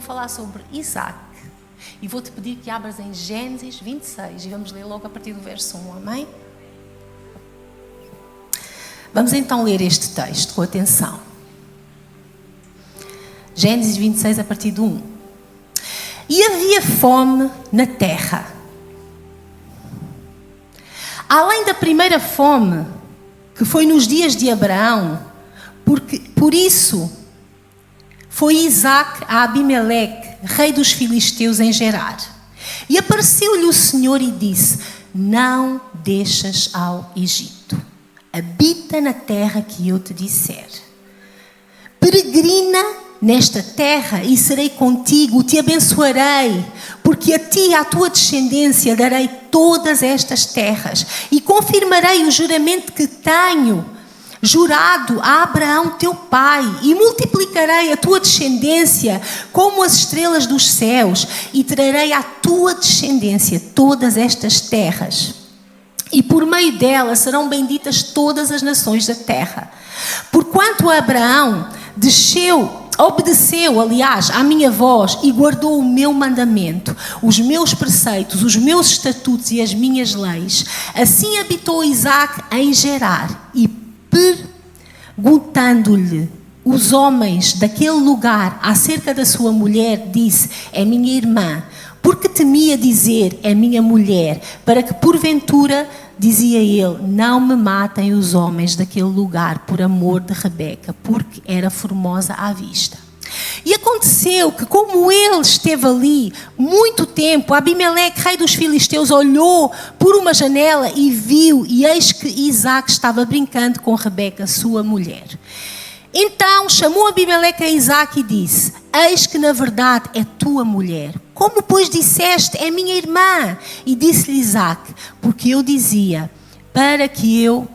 falar sobre Isaac. E vou-te pedir que abras em Gênesis 26 e vamos ler logo a partir do verso 1, amém? Vamos então ler este texto com atenção. Gênesis 26 a partir do 1. E havia fome na terra. Além da primeira fome, que foi nos dias de Abraão, por isso foi Isaac a Abimeleque, rei dos filisteus, em Gerar. E apareceu-lhe o Senhor e disse: não deixas ao Egito. Habita na terra que eu te disser. Peregrina nesta terra e serei contigo, te abençoarei, porque a ti e à tua descendência darei todas estas terras e confirmarei o juramento que tenho jurado a Abraão teu pai, e multiplicarei a tua descendência como as estrelas dos céus, e trarei à tua descendência todas estas terras, e por meio dela serão benditas todas as nações da terra. Porquanto Abraão obedeceu, aliás, à minha voz e guardou o meu mandamento, os meus preceitos, os meus estatutos e as minhas leis, assim habitou Isaac em Gerar. E perguntando-lhe os homens daquele lugar acerca da sua mulher, disse: é minha irmã. Porque temia dizer: é minha mulher, para que porventura, dizia ele, não me matem os homens daquele lugar por amor de Rebeca, porque era formosa à vista. E aconteceu que, como ele esteve ali muito tempo, Abimeleque, rei dos filisteus, olhou por uma janela e viu, e eis que Isaac estava brincando com Rebeca, sua mulher. Então chamou Abimeleque a Isaac e disse: eis que na verdade é tua mulher. Como, pois, disseste: é minha irmã? E disse-lhe Isaac: porque eu dizia, para que eu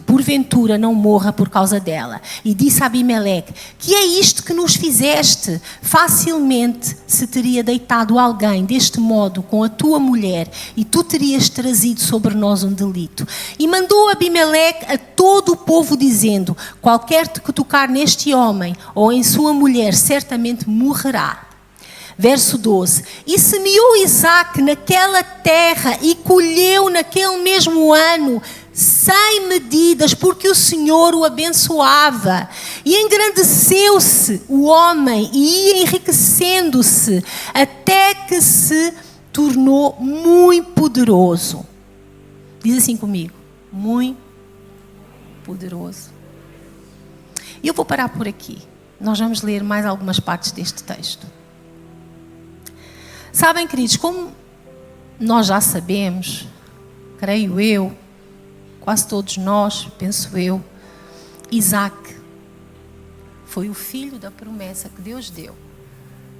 porventura não morra por causa dela. E disse a Abimeleque: que é isto que nos fizeste? Facilmente se teria deitado alguém deste modo com a tua mulher, e tu terias trazido sobre nós um delito. E mandou Abimeleque a todo o povo, dizendo: qualquer que tocar neste homem ou em sua mulher certamente morrerá. Verso 12. E semeou Isaac naquela terra e colheu naquele mesmo ano 100 medidas, porque o Senhor o abençoava. E engrandeceu-se o homem e ia enriquecendo-se, até que se tornou muito poderoso. Diz assim comigo: muito poderoso. E eu vou parar por aqui. Nós vamos ler mais algumas partes deste texto. Sabem, queridos, como nós já sabemos, creio eu, quase todos nós, penso eu, Isaac foi o filho da promessa que Deus deu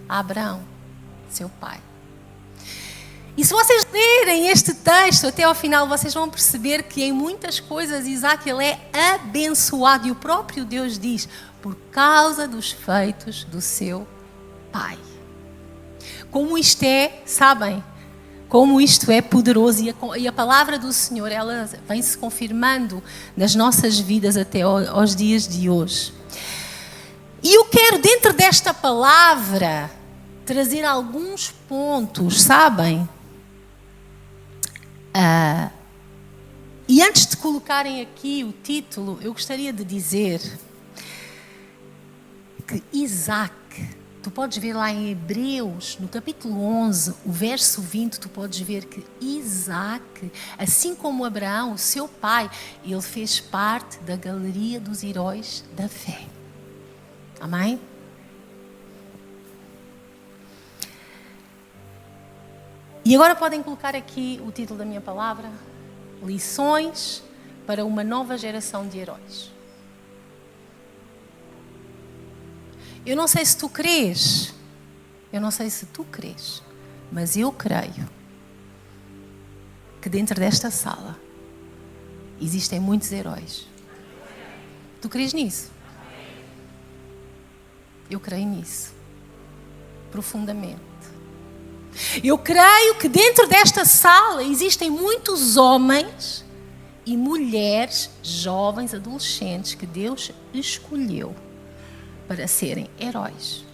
a Abraão, seu pai. E se vocês lerem este texto até ao final, vocês vão perceber que em muitas coisas Isaac ele é abençoado. E o próprio Deus diz: por causa dos feitos do seu pai. Como isto é, sabem, como isto é poderoso, e a palavra do Senhor, ela vem se confirmando nas nossas vidas até aos dias de hoje. E eu quero, dentro desta palavra, trazer alguns pontos, sabem? E antes de colocarem aqui o título, eu gostaria de dizer que Isaac, tu podes ver lá em Hebreus, no capítulo 11, o verso 20, tu podes ver que Isaac, assim como Abraão, o seu pai, ele fez parte da galeria dos heróis da fé. Amém? E agora podem colocar aqui o título da minha palavra: Lições para uma nova geração de heróis. Eu não sei se tu crês, mas eu creio que dentro desta sala existem muitos heróis. Tu crês nisso? Eu creio nisso, profundamente. Eu creio que dentro desta sala existem muitos homens e mulheres, jovens, adolescentes, que Deus escolheu para serem heróis.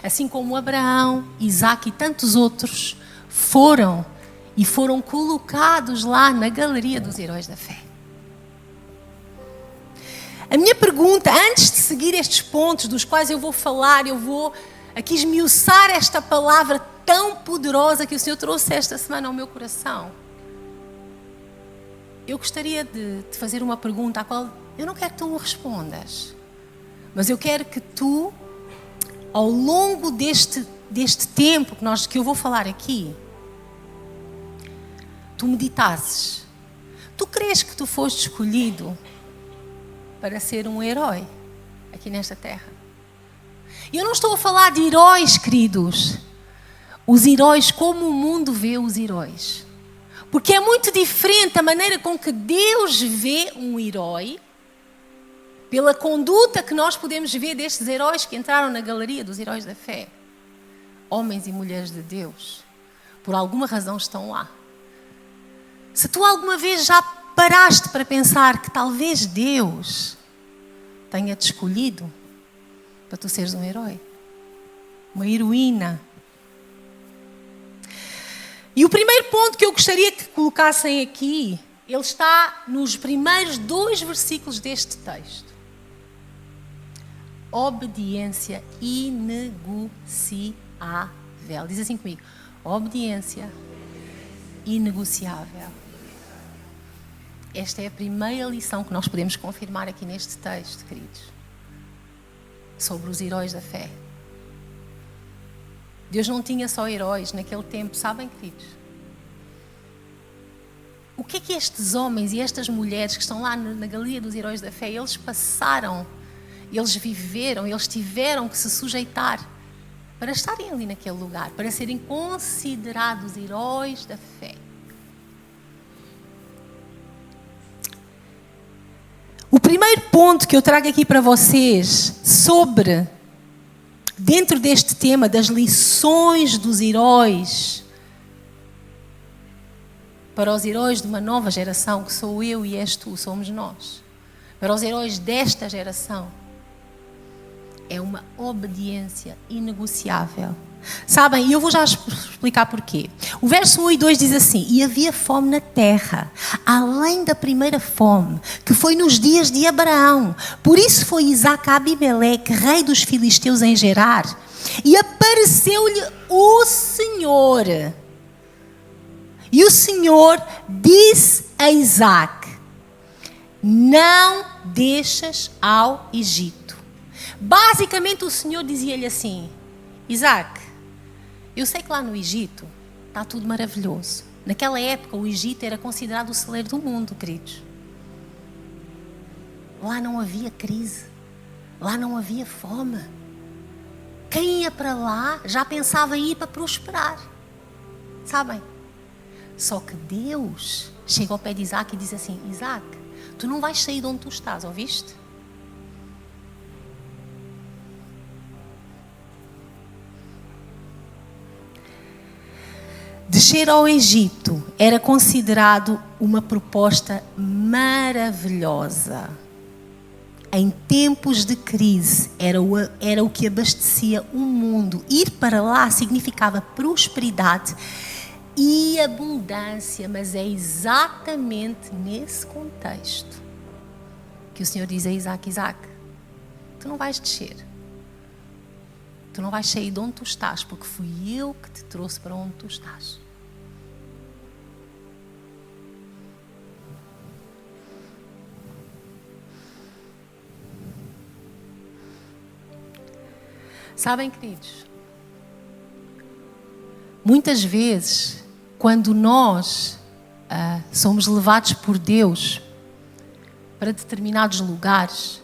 Assim como Abraão, Isaac e tantos outros foram colocados lá na galeria dos heróis da fé. A minha pergunta, antes de seguir estes pontos dos quais eu vou falar, eu vou aqui esmiuçar esta palavra tão poderosa que o Senhor trouxe esta semana ao meu coração. Eu gostaria de te fazer uma pergunta à qual eu não quero que tu respondas, mas eu quero que tu, ao longo deste tempo que eu vou falar aqui, tu meditasses. Tu crês que tu foste escolhido para ser um herói aqui nesta terra? E eu não estou a falar de heróis, queridos, os heróis como o mundo vê os heróis. Porque é muito diferente a maneira com que Deus vê um herói, pela conduta que nós podemos ver destes heróis que entraram na galeria dos heróis da fé. Homens e mulheres de Deus, por alguma razão estão lá. Se tu alguma vez já paraste para pensar que talvez Deus tenha-te escolhido para tu seres um herói, uma heroína. E o primeiro ponto que eu gostaria que colocassem aqui, ele está nos primeiros 2 versículos deste texto. Obediência inegociável. Diz assim comigo. Obediência inegociável. Esta é a primeira lição que nós podemos confirmar aqui neste texto, queridos. Sobre os heróis da fé. Deus não tinha só heróis naquele tempo, sabem, queridos? O que é que estes homens e estas mulheres que estão lá na galeria dos heróis da fé, eles passaram, eles viveram, eles tiveram que se sujeitar para estarem ali naquele lugar, para serem considerados heróis da fé. O primeiro ponto que eu trago aqui para vocês sobre, dentro deste tema das lições dos heróis, para os heróis de uma nova geração, que sou eu e és tu, somos nós, para os heróis desta geração, é uma obediência inegociável. Sabem, e eu vou já explicar porquê. O verso 1 e 2 diz assim: e havia fome na terra, além da primeira fome, que foi nos dias de Abraão. Por isso foi Isaque a Abimeleque, rei dos filisteus, em Gerar, e apareceu-lhe o Senhor. E o Senhor disse a Isaque: não deixas ao Egito. Basicamente o Senhor dizia-lhe assim: Isaque, eu sei que lá no Egito está tudo maravilhoso. Naquela época o Egito era considerado o celeiro do mundo, queridos. Lá não havia crise, lá não havia fome. Quem ia para lá já pensava em ir para prosperar, sabem? Só que Deus chega ao pé de Isaque e diz assim: Isaque, tu não vais sair de onde tu estás, ouviste? Descer ao Egito era considerado uma proposta maravilhosa. Em tempos de crise, era o que abastecia o mundo. Ir para lá significava prosperidade e abundância, mas é exatamente nesse contexto que o Senhor diz a Isaque: Isaque, tu não vais descer. Tu não vais sair de onde tu estás, porque fui eu que te trouxe para onde tu estás. Sabem, queridos, muitas vezes, quando nós somos levados por Deus para determinados lugares,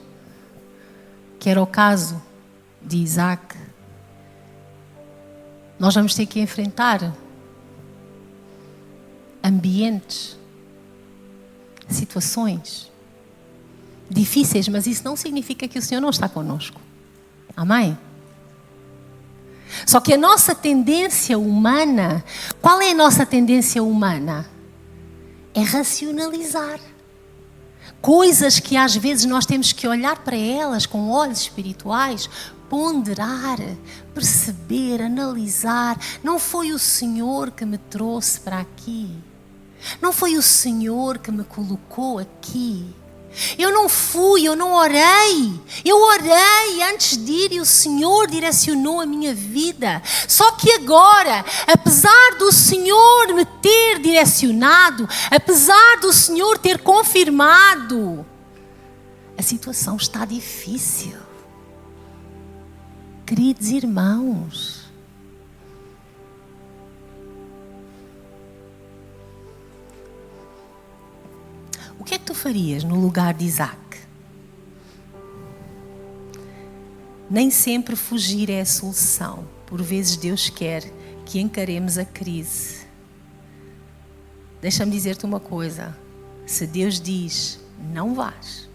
que era o caso de Isaque, nós vamos ter que enfrentar ambientes, situações difíceis, mas isso não significa que o Senhor não está connosco. Amém? Só que a nossa tendência humana, qual é a nossa tendência humana? É racionalizar. Coisas que às vezes nós temos que olhar para elas com olhos espirituais, ponderar, perceber, analisar. Não foi o Senhor que me trouxe para aqui. Não foi o Senhor que me colocou aqui. Eu não fui, eu não orei. Eu orei antes de ir e o Senhor direcionou a minha vida. Só que agora, apesar do Senhor me ter direcionado, apesar do Senhor ter confirmado, a situação está difícil. Queridos irmãos, o que é que tu farias no lugar de Isaac? Nem sempre fugir é a solução. Por vezes Deus quer que encaremos a crise. Deixa-me dizer-te uma coisa. Se Deus diz, não vás.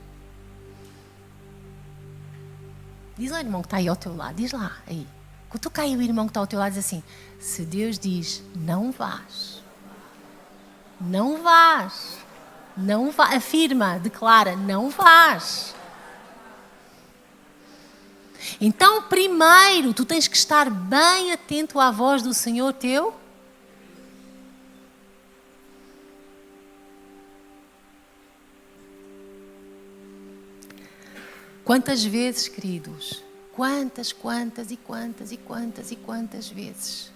Diz lá o irmão que está aí ao teu lado. Diz lá, aí. Quando tu cai o irmão que está ao teu lado, diz assim, se Deus diz, não vás. Não vás. Não vá, afirma, declara, não vás. Então, primeiro, tu tens que estar bem atento à voz do Senhor teu. Quantas vezes, queridos? Quantas vezes?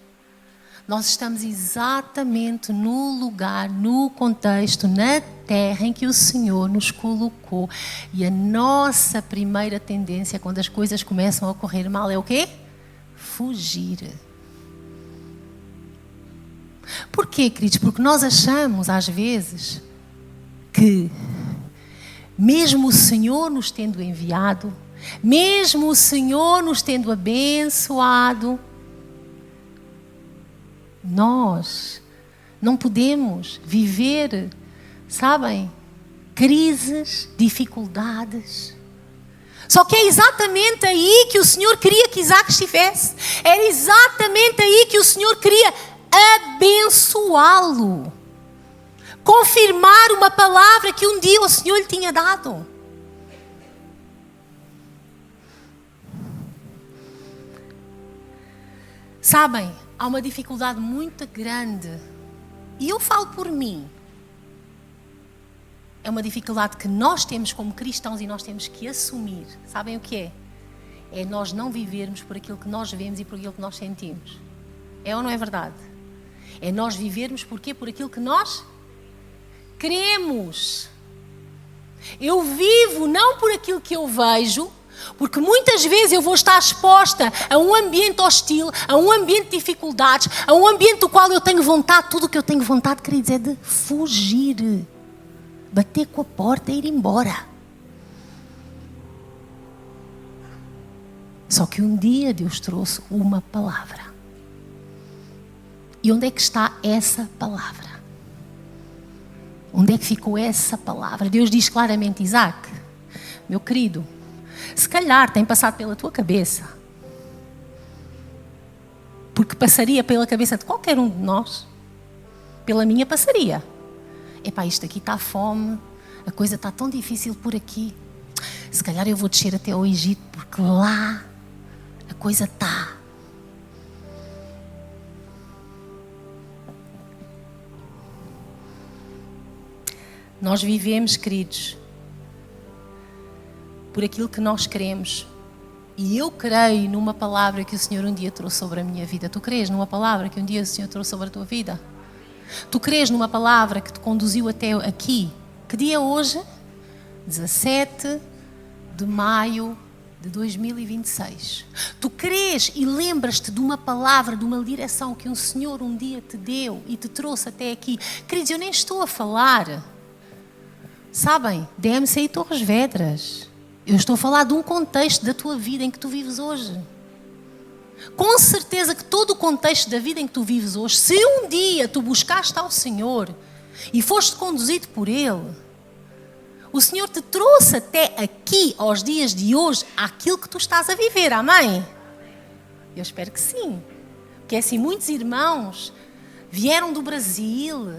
Nós estamos exatamente no lugar, no contexto, na terra em que o Senhor nos colocou. E a nossa primeira tendência, quando as coisas começam a correr mal, é o quê? Fugir. Por quê, queridos? Porque nós achamos, às vezes, que mesmo o Senhor nos tendo enviado, mesmo o Senhor nos tendo abençoado, nós não podemos viver, sabem, crises, dificuldades. Só que é exatamente aí que o Senhor queria que Isaac estivesse. Era exatamente aí que o Senhor queria abençoá-lo. Confirmar uma palavra que um dia o Senhor lhe tinha dado. Sabem, há uma dificuldade muito grande. E eu falo por mim. É uma dificuldade que nós temos como cristãos e nós temos que assumir. Sabem o que é? É nós não vivermos por aquilo que nós vemos e por aquilo que nós sentimos. É ou não é verdade? É nós vivermos por quê? Por aquilo que nós queremos. Eu vivo não por aquilo que eu vejo, porque muitas vezes eu vou estar exposta a um ambiente hostil, a um ambiente de dificuldades, a um ambiente do qual eu tenho vontade, tudo o que eu tenho vontade, queridos, é de fugir, bater com a porta e ir embora. Só que um dia Deus trouxe uma palavra. E onde é que está essa palavra? Onde é que ficou essa palavra? Deus diz claramente, Isaac, meu querido, se calhar tem passado pela tua cabeça, porque passaria pela cabeça de qualquer um de nós, pela minha passaria. Epá, isto aqui está fome, a coisa está tão difícil por aqui, se calhar eu vou descer até ao Egito, porque lá a coisa está. Nós vivemos, queridos, por aquilo que nós queremos. E eu creio numa palavra que o Senhor um dia trouxe sobre a minha vida. Tu crês numa palavra que um dia o Senhor trouxe sobre a tua vida? Tu crês numa palavra que te conduziu até aqui? Que dia é hoje? 17 de maio de 2026. Tu crês e lembras-te de uma palavra, de uma direção que um Senhor um dia te deu e te trouxe até aqui? Queridos, eu nem estou a falar, sabem, DMC e Torres Vedras. Eu estou a falar de um contexto da tua vida em que tu vives hoje. Com certeza que todo o contexto da vida em que tu vives hoje, se um dia tu buscaste ao Senhor e foste conduzido por Ele, o Senhor te trouxe até aqui, aos dias de hoje, àquilo que tu estás a viver, amém? Eu espero que sim. Porque assim, muitos irmãos vieram do Brasil,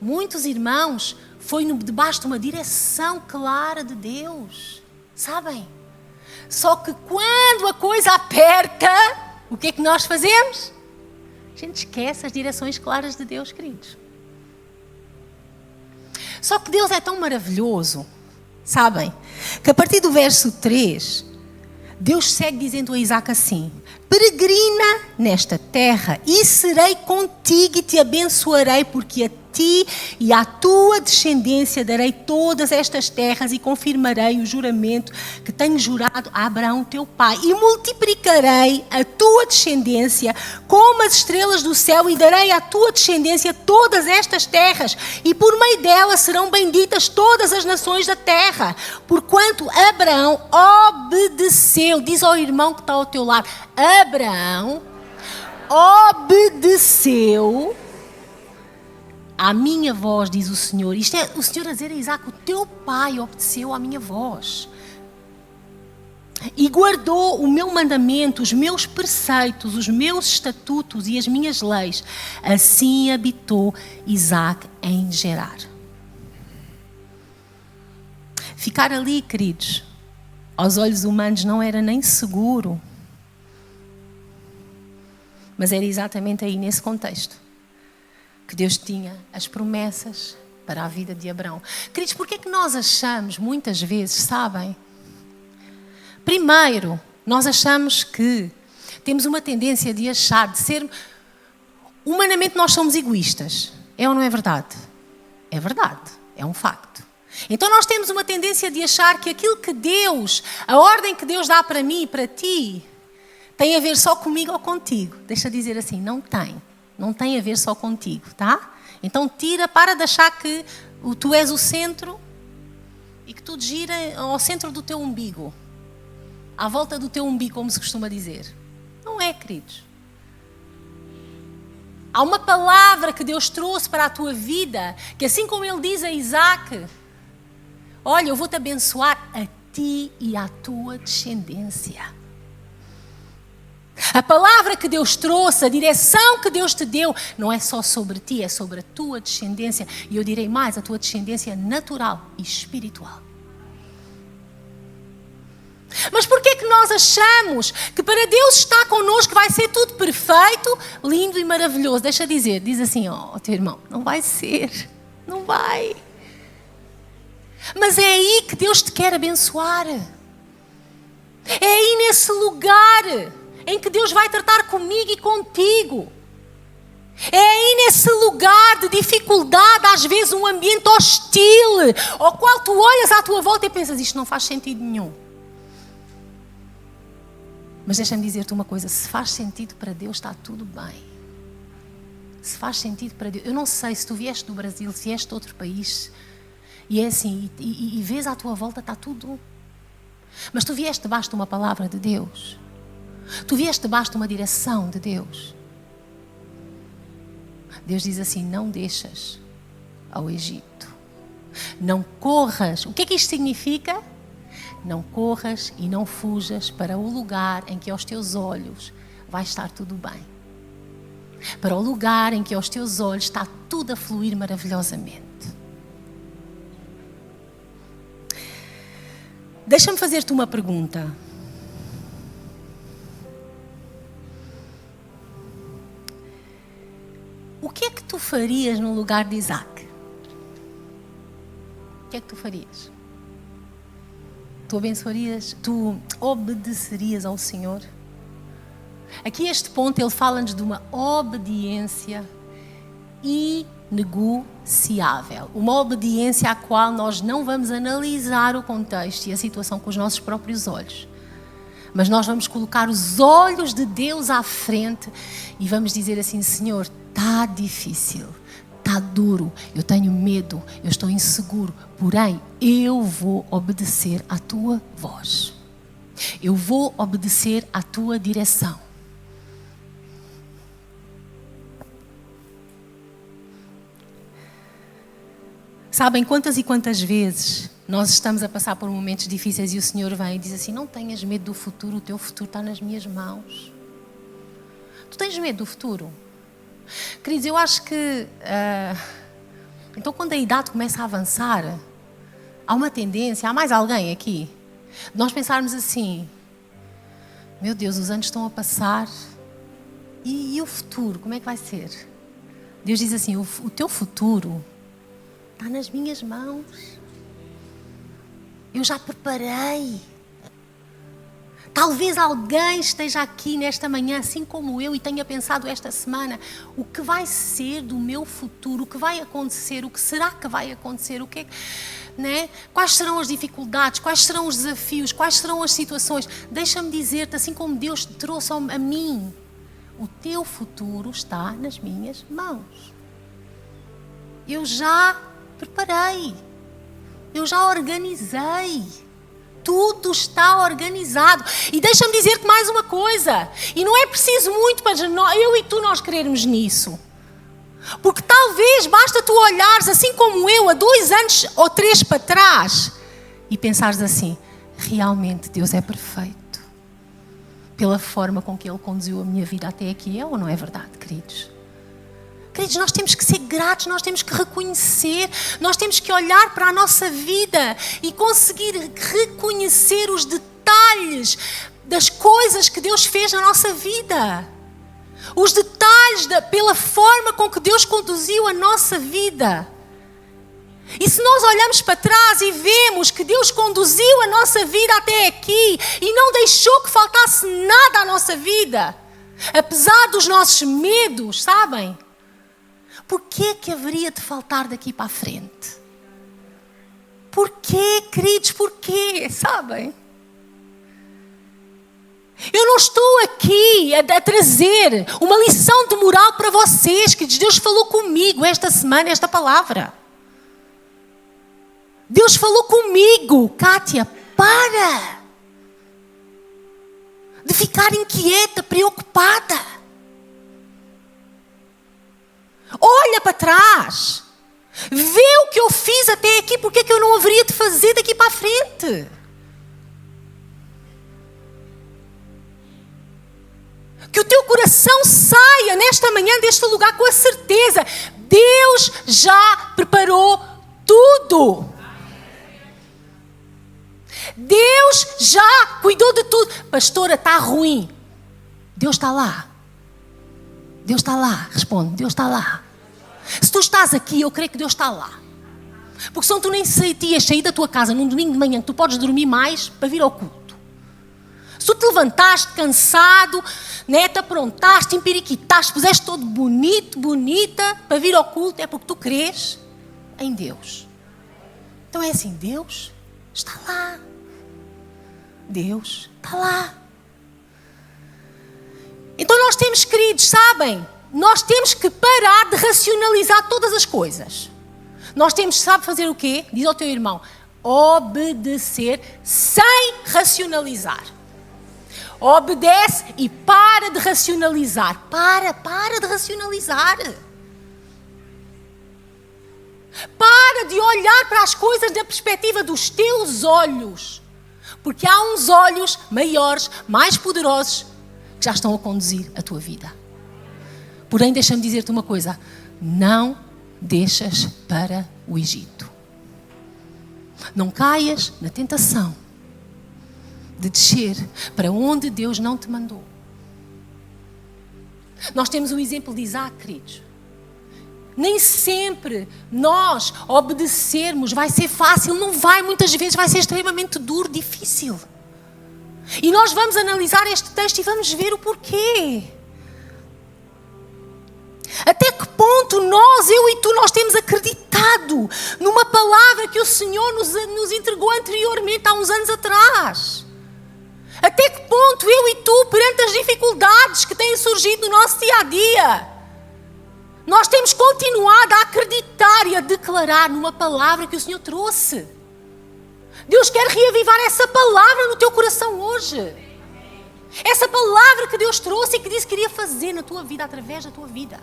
muitos irmãos foi debaixo de uma direção clara de Deus, sabem? Só que quando a coisa aperta, o que é que nós fazemos? A gente esquece as direções claras de Deus, queridos. Só que Deus é tão maravilhoso, sabem? Que a partir do verso 3, Deus segue dizendo a Isaac assim: peregrina nesta terra e serei contigo e te abençoarei, porque a ti e à tua descendência darei todas estas terras e confirmarei o juramento que tenho jurado a Abraão teu pai, e multiplicarei a tua descendência como as estrelas do céu e darei à tua descendência todas estas terras, e por meio delas serão benditas todas as nações da terra, porquanto Abraão obedeceu. Diz ao irmão que está ao teu lado: Abraão obedeceu à minha voz, diz o Senhor. Isto é o Senhor a dizer a Isaac: o teu pai obedeceu à minha voz e guardou o meu mandamento, os meus preceitos, os meus estatutos e as minhas leis. Assim habitou Isaac em Gerar. Ficar ali, queridos, aos olhos humanos não era nem seguro, mas era exatamente aí, nesse contexto, que Deus tinha as promessas para a vida de Abraão. Queridos, porque é que nós achamos, muitas vezes, sabem? Primeiro, nós achamos que temos uma tendência de achar, de ser... Humanamente nós somos egoístas. É ou não é verdade? É verdade, é um facto. Então nós temos uma tendência de achar que aquilo que Deus, a ordem que Deus dá para mim e para ti, tem a ver só comigo ou contigo. Deixa eu dizer assim, não tem. Não tem a ver só contigo, tá? Então para de achar que tu és o centro e que tudo gira ao centro do teu umbigo. À volta do teu umbigo, como se costuma dizer. Não é, queridos. Há uma palavra que Deus trouxe para a tua vida, que assim como Ele diz a Isaac: olha, eu vou-te abençoar a ti e à tua descendência. A palavra que Deus trouxe, a direção que Deus te deu, não é só sobre ti, é sobre a tua descendência. E eu direi mais, a tua descendência natural e espiritual. Mas porquê é que nós achamos que para Deus estar connosco vai ser tudo perfeito, lindo e maravilhoso? Deixa dizer, diz assim ao teu irmão: não vai ser, não vai. Mas é aí que Deus te quer abençoar. É aí nesse lugar em que Deus vai tratar comigo e contigo. É aí nesse lugar de dificuldade, às vezes um ambiente hostil, ao qual tu olhas à tua volta e pensas: isto não faz sentido nenhum. Mas deixa-me dizer-te uma coisa: se faz sentido para Deus, está tudo bem. Se faz sentido para Deus. Eu não sei se tu vieste do Brasil, se vieste de outro país, e é assim, e vês à tua volta, está tudo. Mas tu vieste debaixo de uma palavra de Deus. Tu vieste debaixo de uma direção de Deus. Deus diz assim: não deixas ao Egito. Não corras. O que é que isto significa? Não corras e não fujas para o lugar em que aos teus olhos vai estar tudo bem. Para o lugar em que aos teus olhos está tudo a fluir maravilhosamente. Deixa-me fazer-te uma pergunta. O que é que tu farias no lugar de Isaac? O que é que tu farias? Tu abençoarias, tu obedecerias ao Senhor? Aqui este ponto ele fala-nos de uma obediência inegociável. Uma obediência à qual nós não vamos analisar o contexto e a situação com os nossos próprios olhos. Mas nós vamos colocar os olhos de Deus à frente e vamos dizer assim: Senhor, está difícil, está duro, eu tenho medo, eu estou inseguro, porém eu vou obedecer à tua voz. Eu vou obedecer à tua direção. Sabem quantas e quantas vezes nós estamos a passar por momentos difíceis e o Senhor vem e diz assim: não tenhas medo do futuro, o teu futuro está nas minhas mãos. Tu tens medo do futuro? Queridos, eu acho que então quando a idade começa a avançar, há uma tendência, há mais alguém aqui, de nós pensarmos assim: Meu Deus, os anos estão a passar. E o futuro, como é que vai ser? Deus diz assim, o teu futuro está nas minhas mãos. Eu já preparei. Talvez alguém esteja aqui nesta manhã, assim como eu, e tenha pensado esta semana, o que vai ser do meu futuro, o que vai acontecer, o que será que vai acontecer, o que é, né? Quais serão as dificuldades, quais serão os desafios, quais serão as situações. Deixa-me dizer-te, assim como Deus te trouxe a mim, o teu futuro está nas minhas mãos. Eu já preparei, eu já organizei. Tudo está organizado. E deixa-me dizer-te mais uma coisa. E não é preciso muito para eu e tu nós querermos nisso. Porque talvez basta tu olhares assim como eu, há 2 anos ou 3 para trás, e pensares assim, realmente Deus é perfeito. Pela forma com que Ele conduziu a minha vida até aqui. É ou não é verdade, queridos? Queridos, nós temos que ser gratos, nós temos que reconhecer, nós temos que olhar para a nossa vida e conseguir reconhecer os detalhes das coisas que Deus fez na nossa vida. Os detalhes pela forma com que Deus conduziu a nossa vida. E se nós olhamos para trás e vemos que Deus conduziu a nossa vida até aqui e não deixou que faltasse nada à nossa vida, apesar dos nossos medos, sabem? Porquê que haveria de faltar daqui para a frente? Porquê, queridos, porquê? Sabem? Eu não estou aqui a trazer uma lição de moral para vocês, queridos. Deus falou comigo esta semana, esta palavra. Deus falou comigo, Kátia, para de ficar inquieta, preocupada. Olha para trás. Vê o que eu fiz até aqui. Porque é que eu não haveria de fazer daqui para a frente? Que o teu coração saia nesta manhã deste lugar com a certeza. Deus já preparou tudo. Deus já cuidou de tudo. Pastora, está ruim. Deus está lá. Deus está lá, responde, Deus está lá. Se tu estás aqui, eu creio que Deus está lá. Porque senão tu nem ias sair da tua casa num domingo de manhã, que tu podes dormir mais para vir ao culto. Se tu te levantaste cansado, né, te aprontaste, empiriquitaste, puseste todo bonito, bonita, para vir ao culto, é porque tu crês em Deus. Então é assim, Deus está lá. Deus está lá. Então nós temos, queridos, sabem? Nós temos que parar de racionalizar todas as coisas. Nós temos, sabe fazer o quê? Diz ao teu irmão, obedecer sem racionalizar. Obedece e para de racionalizar. Para de racionalizar. Para de olhar para as coisas da perspectiva dos teus olhos. Porque há uns olhos maiores, mais poderosos, que já estão a conduzir a tua vida. Porém, deixa-me dizer-te uma coisa. Não deixas para o Egito. Não caias na tentação de descer para onde Deus não te mandou. Nós temos o exemplo de Isaac, queridos. Nem sempre nós obedecermos vai ser fácil. Não vai, muitas vezes vai ser extremamente duro, difícil. E nós vamos analisar este texto e vamos ver o porquê. Até que ponto eu e tu, nós temos acreditado numa palavra que o Senhor nos entregou anteriormente, há uns anos atrás? Até que ponto eu e tu, perante as dificuldades que têm surgido no nosso dia-a-dia, nós temos continuado a acreditar e a declarar numa palavra que o Senhor trouxe? Deus quer reavivar essa palavra no teu coração hoje. Essa palavra que Deus trouxe e que disse que queria fazer na tua vida, através da tua vida.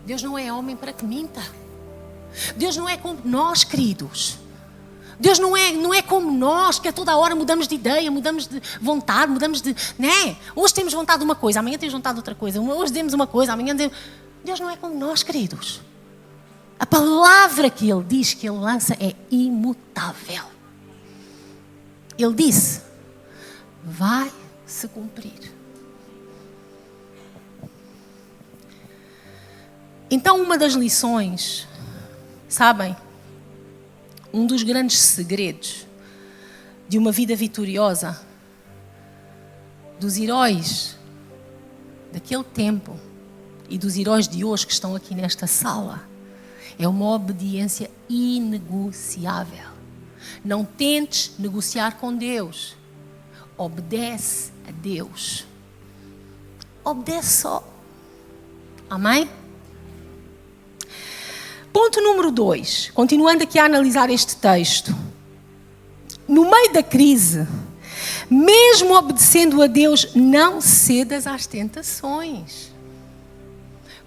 Deus não é homem para que minta. Deus não é como nós, queridos. Deus não é como nós, que a toda hora mudamos de ideia, mudamos de vontade, mudamos de... Né? Hoje temos vontade de uma coisa, amanhã temos vontade de outra coisa. Hoje dizemos uma coisa, amanhã dizemos... Deus não é como nós, queridos. A palavra que Ele diz, que Ele lança, é imutável. Ele disse, vai se cumprir. Então, uma das lições, sabem, um dos grandes segredos de uma vida vitoriosa, dos heróis daquele tempo e dos heróis de hoje que estão aqui nesta sala, é uma obediência inegociável. Não tentes negociar com Deus. Obedece a Deus. Obedece só. Amém? Ponto número 2. Continuando aqui a analisar este texto. No meio da crise, mesmo obedecendo a Deus, não cedas às tentações.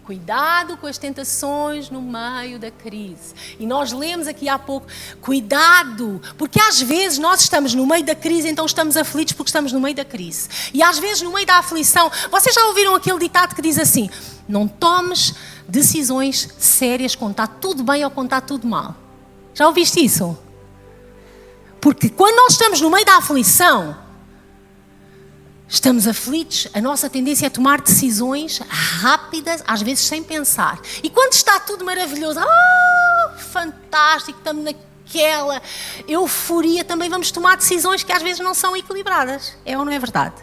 Cuidado com as tentações no meio da crise. E nós lemos aqui há pouco, cuidado, porque às vezes nós estamos no meio da crise, então estamos aflitos porque estamos no meio da crise. E às vezes no meio da aflição, vocês já ouviram aquele ditado que diz assim, não tomes decisões sérias quando está tudo bem ou quando está tudo mal. Já ouviste isso? Porque quando nós estamos no meio da aflição, estamos aflitos, a nossa tendência é tomar decisões rápidas, às vezes sem pensar. E quando está tudo maravilhoso, fantástico, estamos naquela euforia, também vamos tomar decisões que às vezes não são equilibradas. É ou não é verdade?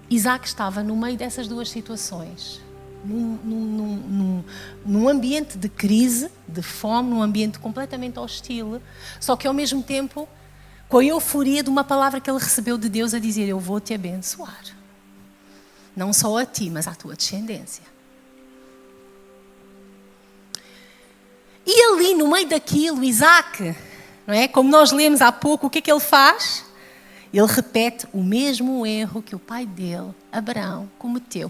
Isaac estava no meio dessas duas situações. Num ambiente de crise, de fome, num ambiente completamente hostil, só que ao mesmo tempo com a euforia de uma palavra que ele recebeu de Deus a dizer, eu vou te abençoar. Não só a ti, mas à tua descendência. E ali, no meio daquilo, Isaac, não é? Como nós lemos há pouco, o que é que ele faz? Ele repete o mesmo erro que o pai dele, Abraão, cometeu.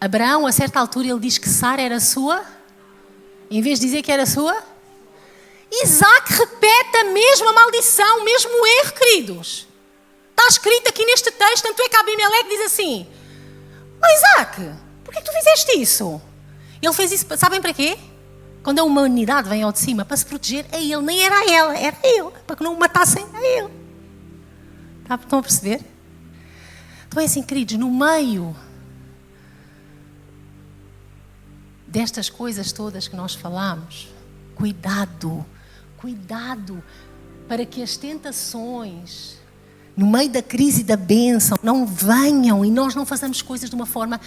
Abraão, a certa altura, ele diz que Sara era sua, em vez de dizer que era sua, Isaac repete a mesma maldição, o mesmo erro, queridos. Está escrito aqui neste texto, tanto é que Abimeleque diz assim, Isaac, por que tu fizeste isso? Ele fez isso, sabem para quê? Quando a humanidade vem ao de cima, para se proteger a ele, nem era a ela, era ele, para que não o matassem a ele. Estão a perceber? Então é assim, queridos, no meio destas coisas todas que nós falamos, cuidado para que as tentações, no meio da crise e da bênção, não venham e nós não façamos coisas de uma forma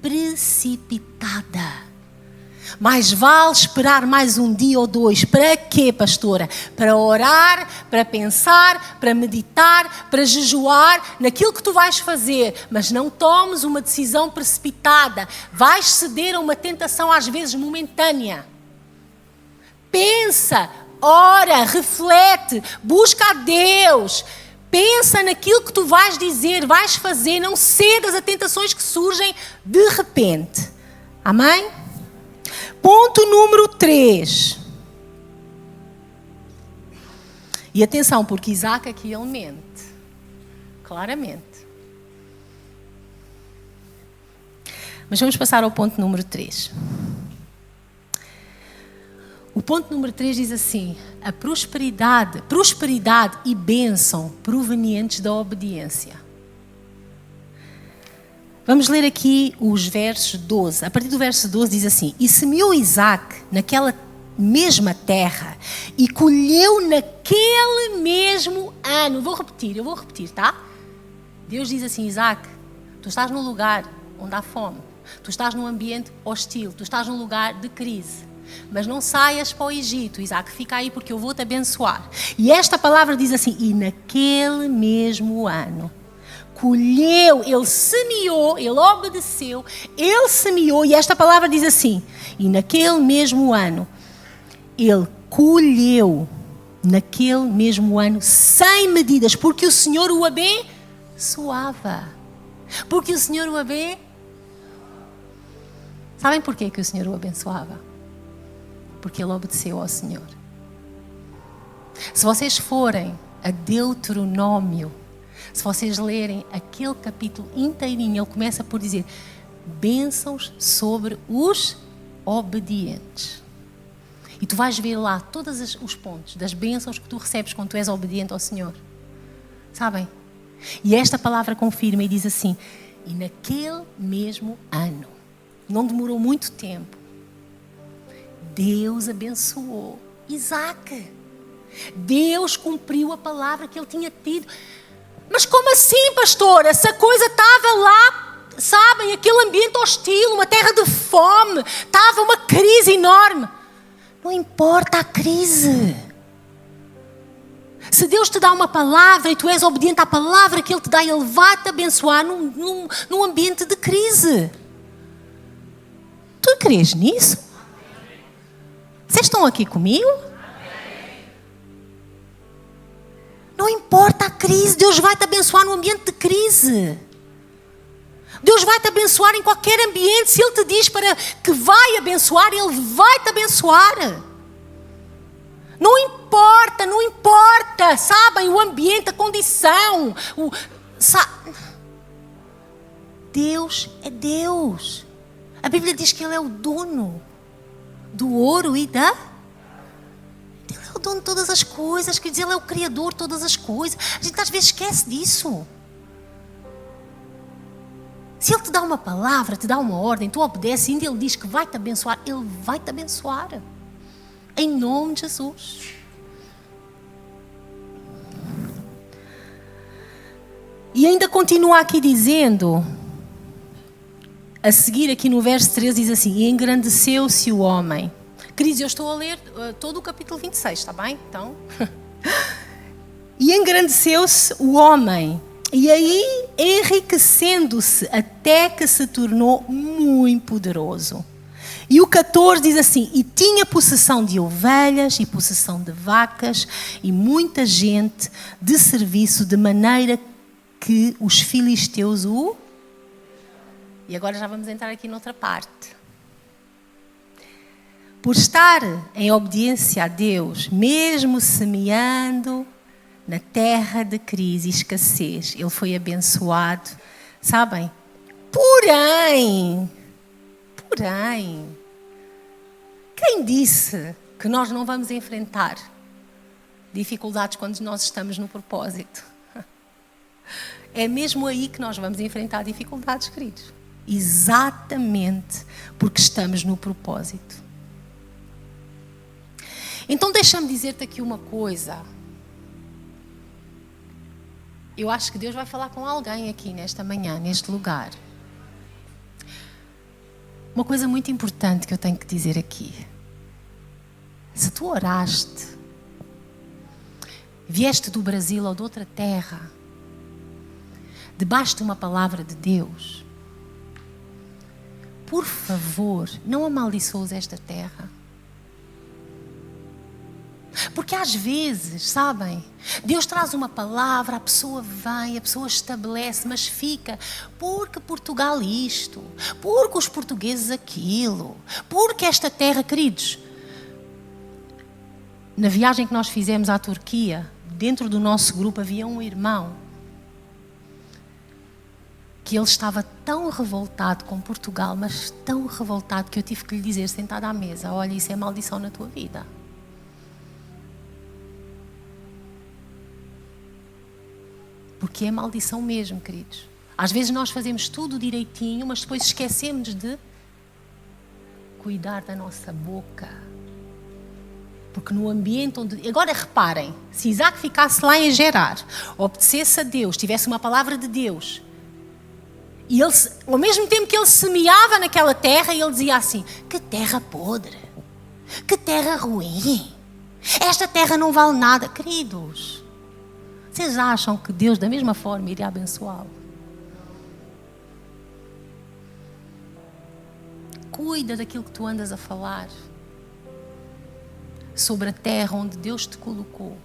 precipitada. Mais vale esperar mais um dia ou dois. Para quê, pastora? Para orar, para pensar, para meditar, para jejuar naquilo que tu vais fazer. Mas não tomes uma decisão precipitada. Vais ceder a uma tentação às vezes momentânea. Pensa, ora, reflete, busca a Deus. Pensa naquilo que tu vais dizer, vais fazer. Não cedas a tentações que surgem de repente. Amém? Ponto número 3. E atenção, porque Isaac aqui ele mente. Claramente. Mas vamos passar ao ponto número 3. O ponto número 3 diz assim, a prosperidade e bênção provenientes da obediência. Vamos ler aqui os versos 12. A partir do verso 12 diz assim, e semeou Isaac naquela mesma terra e colheu naquele mesmo ano. Eu vou repetir, tá? Deus diz assim, Isaac, tu estás num lugar onde há fome, tu estás num ambiente hostil, tu estás num lugar de crise. Mas não saias para o Egito, Isaac, fica aí porque eu vou te abençoar. E esta palavra diz assim, e naquele mesmo ano, colheu, ele semeou, ele obedeceu, ele semeou, e esta palavra diz assim, e naquele mesmo ano, ele colheu, naquele mesmo ano, sem medidas, porque o Senhor o abençoava. Porque o Senhor o abençoava. Sabem porquê que o Senhor o abençoava? Porque ele obedeceu ao Senhor. Se vocês forem a Deuteronômio, se vocês lerem aquele capítulo inteirinho, ele começa por dizer bênçãos sobre os obedientes. E tu vais ver lá todos os pontos das bênçãos que tu recebes quando tu és obediente ao Senhor. Sabem? E esta palavra confirma e diz assim: e naquele mesmo ano, não demorou muito tempo, Deus abençoou Isaac. Deus cumpriu a palavra que ele tinha tido. Mas como assim, pastora? Se a coisa estava lá, sabem, aquele ambiente hostil, uma terra de fome, estava uma crise enorme. Não importa a crise. Se Deus te dá uma palavra e tu és obediente à palavra que Ele te dá, Ele vai te abençoar num ambiente de crise. Tu crês nisso? Vocês estão aqui comigo? Não importa a crise, Deus vai te abençoar num ambiente de crise. Deus vai te abençoar em qualquer ambiente. Se Ele te diz para que vai abençoar, Ele vai te abençoar. Não importa, sabem, o ambiente, a condição. Deus é Deus. A Bíblia diz que Ele é o dono do ouro e da... Ele é o dono de todas as coisas, quer dizer, Ele é o Criador de todas as coisas. A gente às vezes esquece disso. Se Ele te dá uma palavra, te dá uma ordem, tu obedeces e ainda Ele diz que vai te abençoar, Ele vai te abençoar. Em nome de Jesus. E ainda continua aqui dizendo, a seguir aqui no verso 13 diz assim: e engrandeceu-se o homem. Queridos, eu estou a ler todo o capítulo 26, está bem? Então... e engrandeceu-se o homem. E aí, enriquecendo-se até que se tornou muito poderoso. E o 14 diz assim: e tinha possessão de ovelhas e possessão de vacas e muita gente de serviço, de maneira que os filisteus o... E agora já vamos entrar aqui noutra parte. Por estar em obediência a Deus, mesmo semeando na terra de crise e escassez, ele foi abençoado. Sabem? Porém, quem disse que nós não vamos enfrentar dificuldades quando nós estamos no propósito? É mesmo aí que nós vamos enfrentar dificuldades, queridos. Exatamente porque estamos no propósito. Então deixa-me dizer-te aqui uma coisa. Eu acho que Deus vai falar com alguém aqui nesta manhã, neste lugar. Uma coisa muito importante que eu tenho que dizer aqui. Se tu oraste, vieste do Brasil ou de outra terra, debaixo de uma palavra de Deus, por favor, não amaldiçoes esta terra. Porque às vezes, sabem, Deus traz uma palavra, a pessoa vem, a pessoa estabelece, mas fica, porque Portugal isto, porque os portugueses aquilo, porque esta terra, queridos. Na viagem que nós fizemos à Turquia, dentro do nosso grupo havia um irmão que ele estava tão revoltado com Portugal, mas tão revoltado que eu tive que lhe dizer, sentado à mesa: olha, isso é maldição na tua vida. Porque é maldição mesmo, queridos. Às vezes nós fazemos tudo direitinho, mas depois esquecemos de cuidar da nossa boca. Porque no ambiente onde... Agora reparem, se Isaac ficasse lá em Gerar, obedecesse a Deus, tivesse uma palavra de Deus, e ele, ao mesmo tempo que ele semeava naquela terra, ele dizia assim: que terra podre, que terra ruim, esta terra não vale nada. Queridos, vocês acham que Deus da mesma forma iria abençoá-lo? Cuida daquilo que tu andas a falar sobre a terra onde Deus te colocou.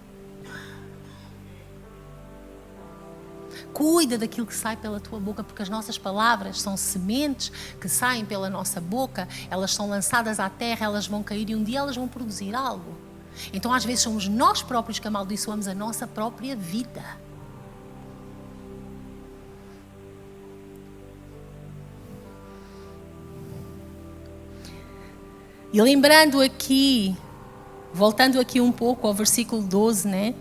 Cuida daquilo que sai pela tua boca, porque as nossas palavras são sementes que saem pela nossa boca, elas são lançadas à terra, elas vão cair e um dia elas vão produzir algo. Então às vezes somos nós próprios que amaldiçoamos a nossa própria vida. E lembrando aqui Voltando aqui um pouco ao versículo 12, né?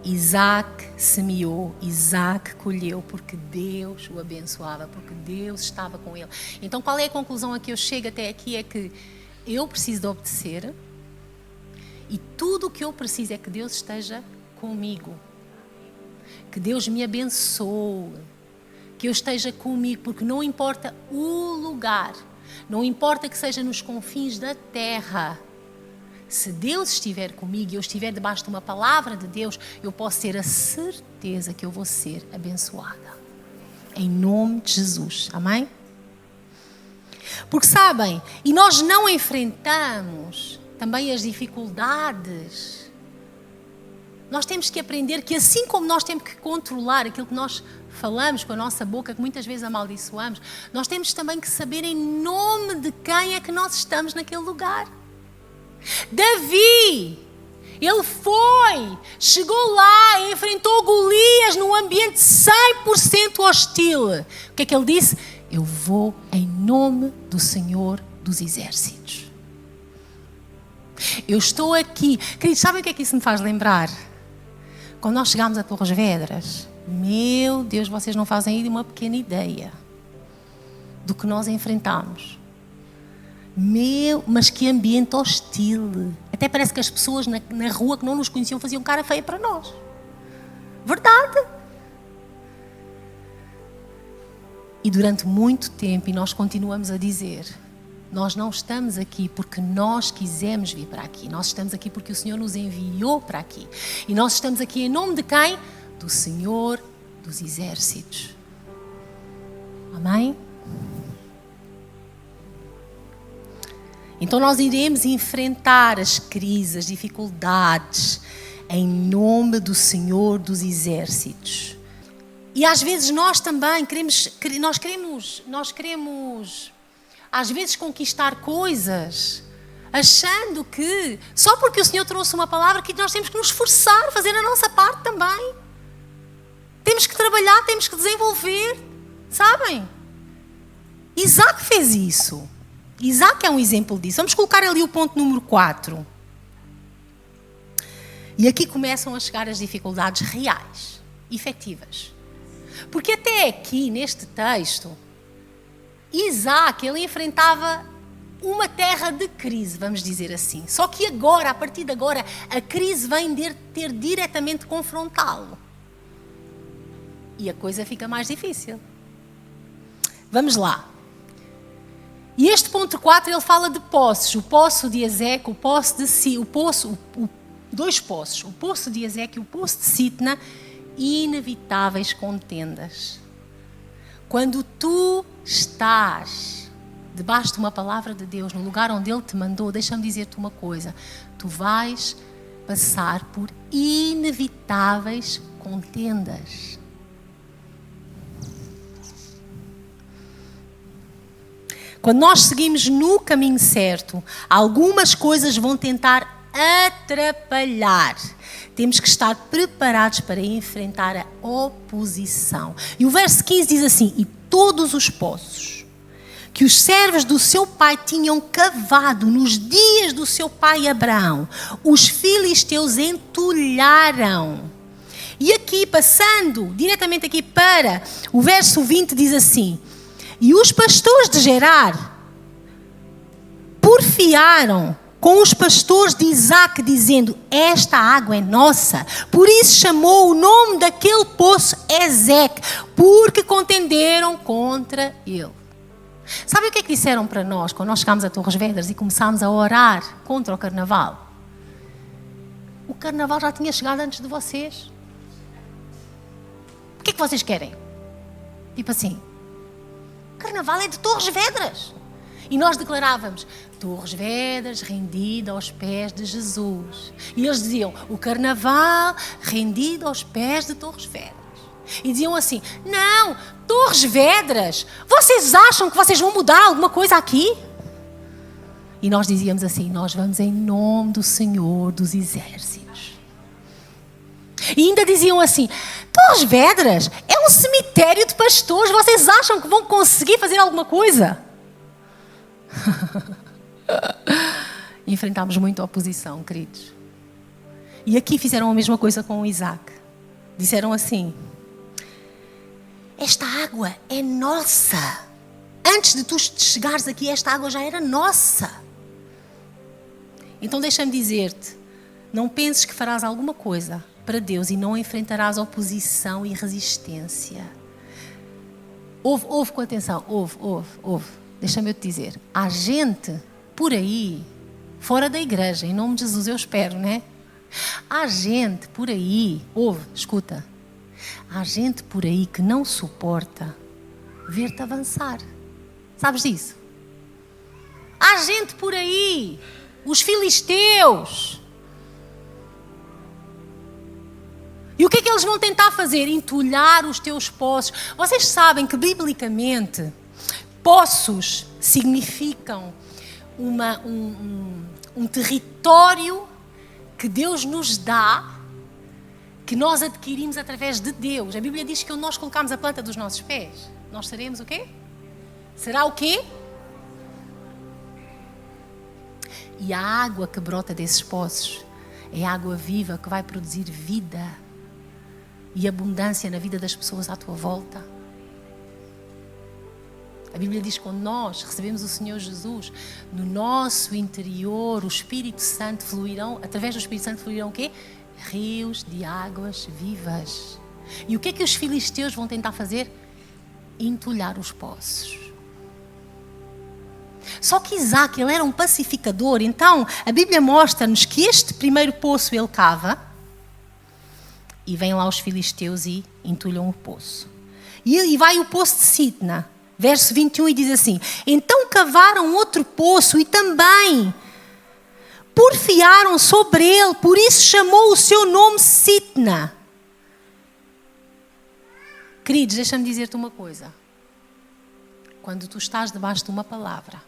Isaac semeou, Isaac colheu, porque Deus o abençoava, porque Deus estava com ele. Então, qual é a conclusão a que eu chego até aqui? É que eu preciso de obedecer e tudo o que eu preciso é que Deus esteja comigo. Que Deus me abençoe, que eu esteja comigo, porque não importa o lugar, não importa que seja nos confins da terra, se Deus estiver comigo e eu estiver debaixo de uma palavra de Deus, eu posso ter a certeza que eu vou ser abençoada. Em nome de Jesus. Amém? Porque sabem, e nós não enfrentamos também as dificuldades. Nós temos que aprender que assim como nós temos que controlar aquilo que nós falamos com a nossa boca, que muitas vezes amaldiçoamos, nós temos também que saber em nome de quem é que nós estamos naquele lugar. Davi, ele chegou lá e enfrentou Golias num ambiente 100% hostil. O que é que ele disse? Eu vou em nome do Senhor dos Exércitos. Eu estou aqui. Queridos, sabem o que é que isso me faz lembrar? Quando nós chegámos a Torres Vedras, meu Deus, vocês não fazem aí uma pequena ideia do que nós enfrentámos. Mas que ambiente hostil. Até parece que as pessoas na rua que não nos conheciam faziam cara feia para nós. Verdade. E durante muito tempo, e nós continuamos a dizer, nós não estamos aqui porque nós quisemos vir para aqui. Nós estamos aqui porque o Senhor nos enviou para aqui. E nós estamos aqui em nome de quem? Do Senhor dos Exércitos. Amém? Então nós iremos enfrentar as crises, as dificuldades, em nome do Senhor dos Exércitos. E às vezes nós também queremos às vezes conquistar coisas, achando que só porque o Senhor trouxe uma palavra que nós temos que nos esforçar, fazer a nossa parte também. Temos que trabalhar, temos que desenvolver, sabem? Isaac fez isso. Isaac é um exemplo disso. Vamos colocar ali o ponto número 4. E aqui começam a chegar as dificuldades reais, efetivas. Porque até aqui, neste texto, Isaac, ele enfrentava uma terra de crise, vamos dizer assim. Só que agora, a partir de agora, a crise vem de ter diretamente confrontá-lo. E a coisa fica mais difícil. Vamos lá. E este ponto 4, ele fala de poços. O poço de Ezeque, o poço de dois poços. O poço de Ezeque e o poço de Sitna, inevitáveis contendas. Quando tu estás debaixo de uma palavra de Deus, no lugar onde Ele te mandou, deixa-me dizer-te uma coisa. Tu vais passar por inevitáveis contendas. Quando nós seguimos no caminho certo, algumas coisas vão tentar atrapalhar. Temos que estar preparados para enfrentar a oposição. E o verso 15 diz assim: e todos os poços que os servos do seu pai tinham cavado nos dias do seu pai Abraão, os filisteus entulharam. E aqui, passando diretamente aqui para o verso 20, diz assim: e os pastores de Gerar porfiaram com os pastores de Isaac, dizendo: esta água é nossa. Por isso chamou o nome daquele poço Ezeque, porque contenderam contra ele. Sabe o que é que disseram para nós quando nós chegámos a Torres Vedras e começámos a orar contra o carnaval? O carnaval já tinha chegado antes de vocês. O que é que vocês querem? Tipo assim, carnaval é de Torres Vedras. E nós declarávamos: Torres Vedras rendida aos pés de Jesus. E eles diziam: o carnaval rendido aos pés de Torres Vedras. E diziam assim: não, Torres Vedras, vocês acham que vocês vão mudar alguma coisa aqui? E nós dizíamos assim: nós vamos em nome do Senhor dos Exércitos. E ainda diziam assim: Torres Vedras é um cemitério de pastores, vocês acham que vão conseguir fazer alguma coisa? enfrentámos muita oposição, queridos. E aqui fizeram a mesma coisa com o Isaac. Disseram assim: esta água é nossa. Antes de tu chegares aqui, esta água já era nossa. Então deixa-me dizer-te, não penses que farás alguma coisa para Deus e não enfrentarás oposição e resistência. Ouve com atenção, ouve. Deixa-me eu te dizer, há gente por aí, fora da igreja, em nome de Jesus eu espero, né? Há gente por aí, escuta, há gente por aí que não suporta ver-te avançar. Sabes disso? Há gente por aí, os filisteus. E o que é que eles vão tentar fazer? Entulhar os teus poços. Vocês sabem que, biblicamente, poços significam um território que Deus nos dá, que nós adquirimos através de Deus. A Bíblia diz que onde nós colocamos a planta dos nossos pés, nós seremos o quê? Será o quê? E a água que brota desses poços é água viva que vai produzir vida e abundância na vida das pessoas à tua volta. A Bíblia diz que quando nós recebemos o Senhor Jesus, no nosso interior, o Espírito Santo fluirão, através do Espírito Santo fluirão o quê? Rios de águas vivas. E o que é que os filisteus vão tentar fazer? Entulhar os poços. Só que Isaac, ele era um pacificador, então a Bíblia mostra-nos que este primeiro poço ele cava e vêm lá os filisteus e entulham o poço. E vai o poço de Sitna, verso 21, e diz assim: então cavaram outro poço e também porfiaram sobre ele, por isso chamou o seu nome Sitna. Queridos, deixa-me dizer-te uma coisa. Quando tu estás debaixo de uma palavra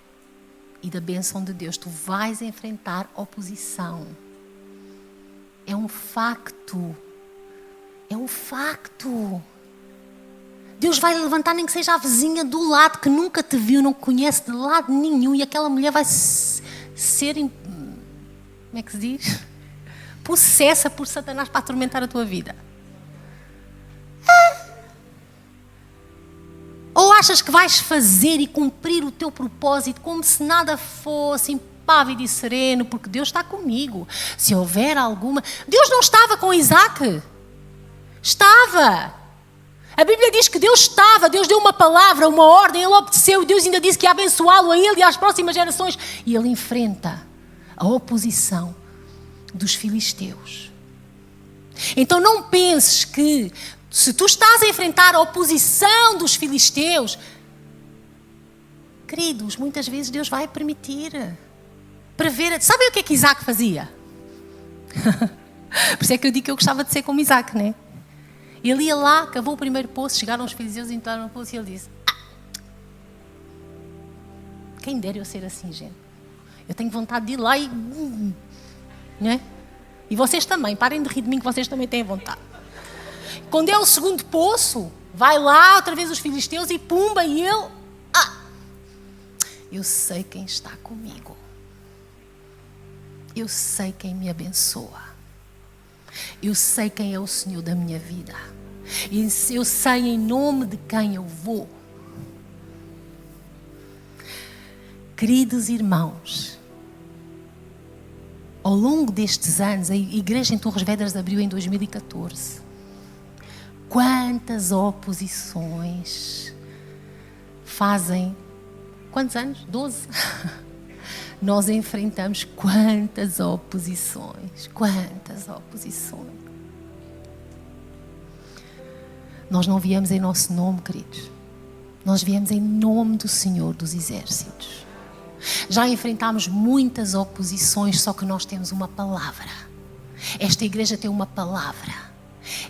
e da bênção de Deus, tu vais enfrentar oposição. É um facto. É um facto. Deus vai levantar nem que seja a vizinha do lado, que nunca te viu, não conhece de lado nenhum, e aquela mulher vai ser, como é que se diz? Possessa por Satanás para atormentar a tua vida. Ou achas que vais fazer e cumprir o teu propósito como se nada fosse impávido e sereno, porque Deus está comigo. Se houver alguma... Deus não estava com Isaac. Estava. A Bíblia diz que Deus estava, Deus deu uma palavra, uma ordem, ele obedeceu, Deus ainda disse que ia abençoá-lo a ele e às próximas gerações. E ele enfrenta a oposição dos filisteus. Então não penses que se tu estás a enfrentar a oposição dos filisteus, queridos, muitas vezes Deus vai permitir. Para ver... Sabem o que é que Isaac fazia? Por isso é que eu digo que eu gostava de ser como Isaac, não é? Ele ia lá, cavou o primeiro poço, chegaram os filisteus, entraram no poço e ele disse: quem dera eu ser assim, gente. Eu tenho vontade de ir lá e... não é? E vocês também, parem de rir de mim que vocês também têm vontade. Quando é o segundo poço, vai lá outra vez os filisteus e pumba, e ele... eu sei quem está comigo. Eu sei quem me abençoa. Eu sei quem é o Senhor da minha vida. E eu sei em nome de quem eu vou. Queridos irmãos, ao longo destes anos, a Igreja em Torres Vedras abriu em 2014. Quantas oposições fazem... Quantos anos? 12? Nós enfrentamos quantas oposições. Nós não viemos em nosso nome, queridos. Nós viemos em nome do Senhor dos Exércitos. Já enfrentámos muitas oposições, só que nós temos uma palavra. Esta igreja tem uma palavra.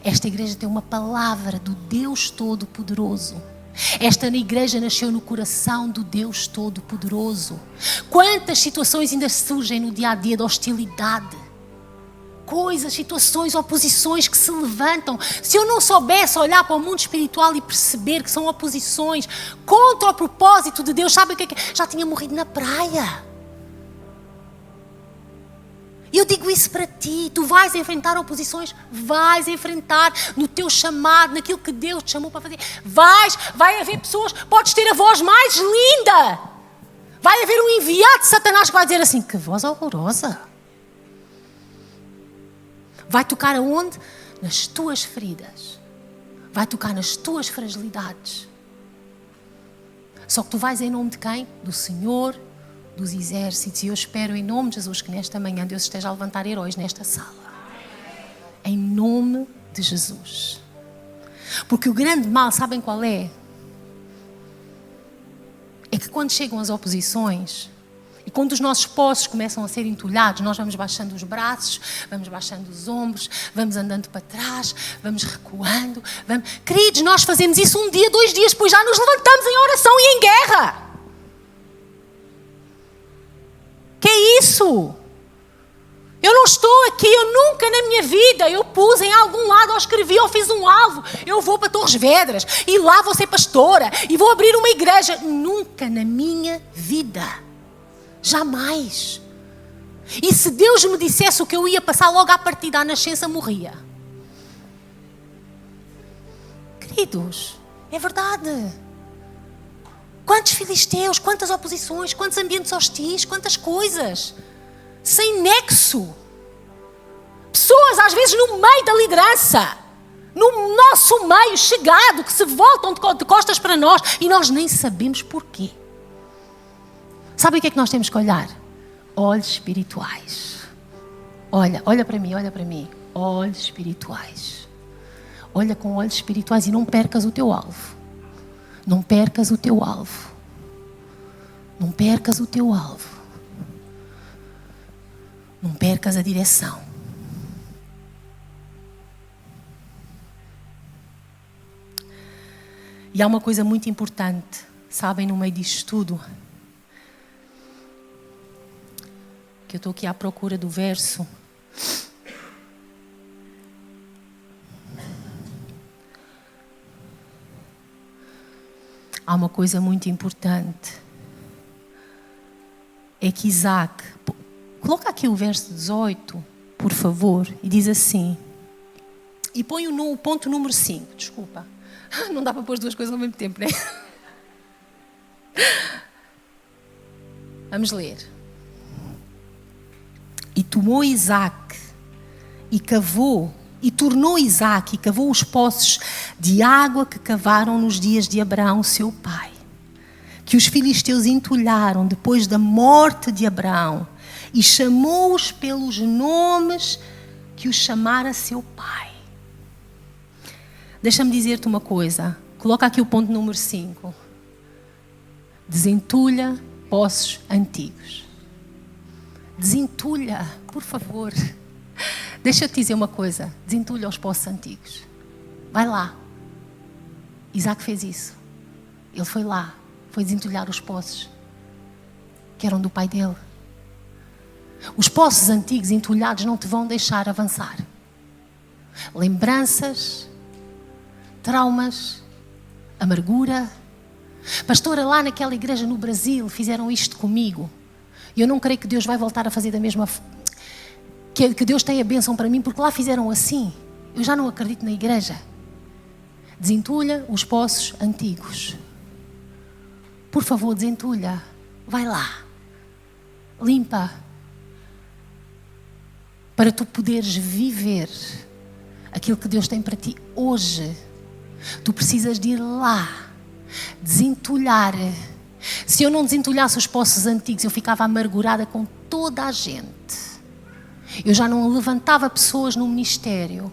Esta igreja tem uma palavra do Deus Todo-Poderoso. Esta igreja nasceu no coração do Deus Todo-Poderoso. Quantas situações ainda surgem no dia a dia de hostilidade? Coisas, situações, oposições que se levantam. Se eu não soubesse olhar para o mundo espiritual e perceber que são oposições contra o propósito de Deus, sabe o que é? Já tinha morrido na praia. Eu digo isso para ti. Tu vais enfrentar oposições, vais enfrentar no teu chamado, naquilo que Deus te chamou para fazer. Vai haver pessoas, podes ter a voz mais linda. Vai haver um enviado de Satanás que vai dizer assim, que voz horrorosa. Vai tocar aonde? Nas tuas feridas. Vai tocar nas tuas fragilidades. Só que tu vais em nome de quem? Do Senhor dos Exércitos. E eu espero em nome de Jesus que nesta manhã Deus esteja a levantar heróis nesta sala. Em nome de Jesus. Porque o grande mal, sabem qual é? É que quando chegam as oposições e quando os nossos poços começam a ser entulhados, nós vamos baixando os braços, vamos baixando os ombros, vamos andando para trás, vamos recuando. Queridos, nós fazemos isso um dia, 2 dias, depois já nos levantamos em oração e em guerra. Que é isso? Eu não estou aqui, eu nunca na minha vida, eu pus em algum lado, ou escrevi, ou fiz um alvo. Eu vou para Torres Vedras e lá vou ser pastora e vou abrir uma igreja. Nunca na minha vida. Jamais. E se Deus me dissesse o que eu ia passar logo à partida, à nascença, morria. Queridos, é verdade. Quantos filisteus, quantas oposições, quantos ambientes hostis, quantas coisas. Sem nexo. Pessoas às vezes no meio da liderança. No nosso meio chegado, que se voltam de costas para nós e nós nem sabemos porquê. Sabe o que é que nós temos que olhar? Olhos espirituais. Olha para mim, olha para mim. Olhos espirituais. Olha com olhos espirituais e não percas o teu alvo. Não percas o teu alvo. Não percas o teu alvo. Não percas a direção. E há uma coisa muito importante, sabem, no meio disto tudo, que eu estou aqui à procura do verso. Há uma coisa muito importante. É que Isaac... Coloca aqui o verso 18, por favor, e diz assim. E põe o ponto número 5, desculpa. Não dá para pôr as duas coisas ao mesmo tempo, não é? Vamos ler. E tomou Isaac e cavou, e tornou Isaac e cavou os poços de água que cavaram nos dias de Abraão, seu pai, que os filisteus entulharam depois da morte de Abraão, e chamou-os pelos nomes que os chamara seu pai. Deixa-me dizer-te uma coisa. Coloca aqui o ponto número 5. Desentulha poços antigos. Desentulha, por favor. Deixa eu te dizer uma coisa. Desentulha os poços antigos. Vai lá. Isaac fez isso. Ele foi lá. Foi desentulhar os poços que eram do pai dele. Os poços antigos entulhados não te vão deixar avançar. Lembranças, traumas, amargura. Pastora, lá naquela igreja no Brasil fizeram isto comigo. E eu não creio que Deus vai voltar a fazer da mesma... Que Deus tenha bênção para mim, porque lá fizeram assim. Eu já não acredito na igreja. Desentulha os poços antigos. Por favor, desentulha. Vai lá. Limpa. Para tu poderes viver aquilo que Deus tem para ti hoje. Tu precisas de ir lá. Desentulhar. Se eu não desentulhasse os poços antigos, eu ficava amargurada com toda a gente. Eu já não levantava pessoas no ministério.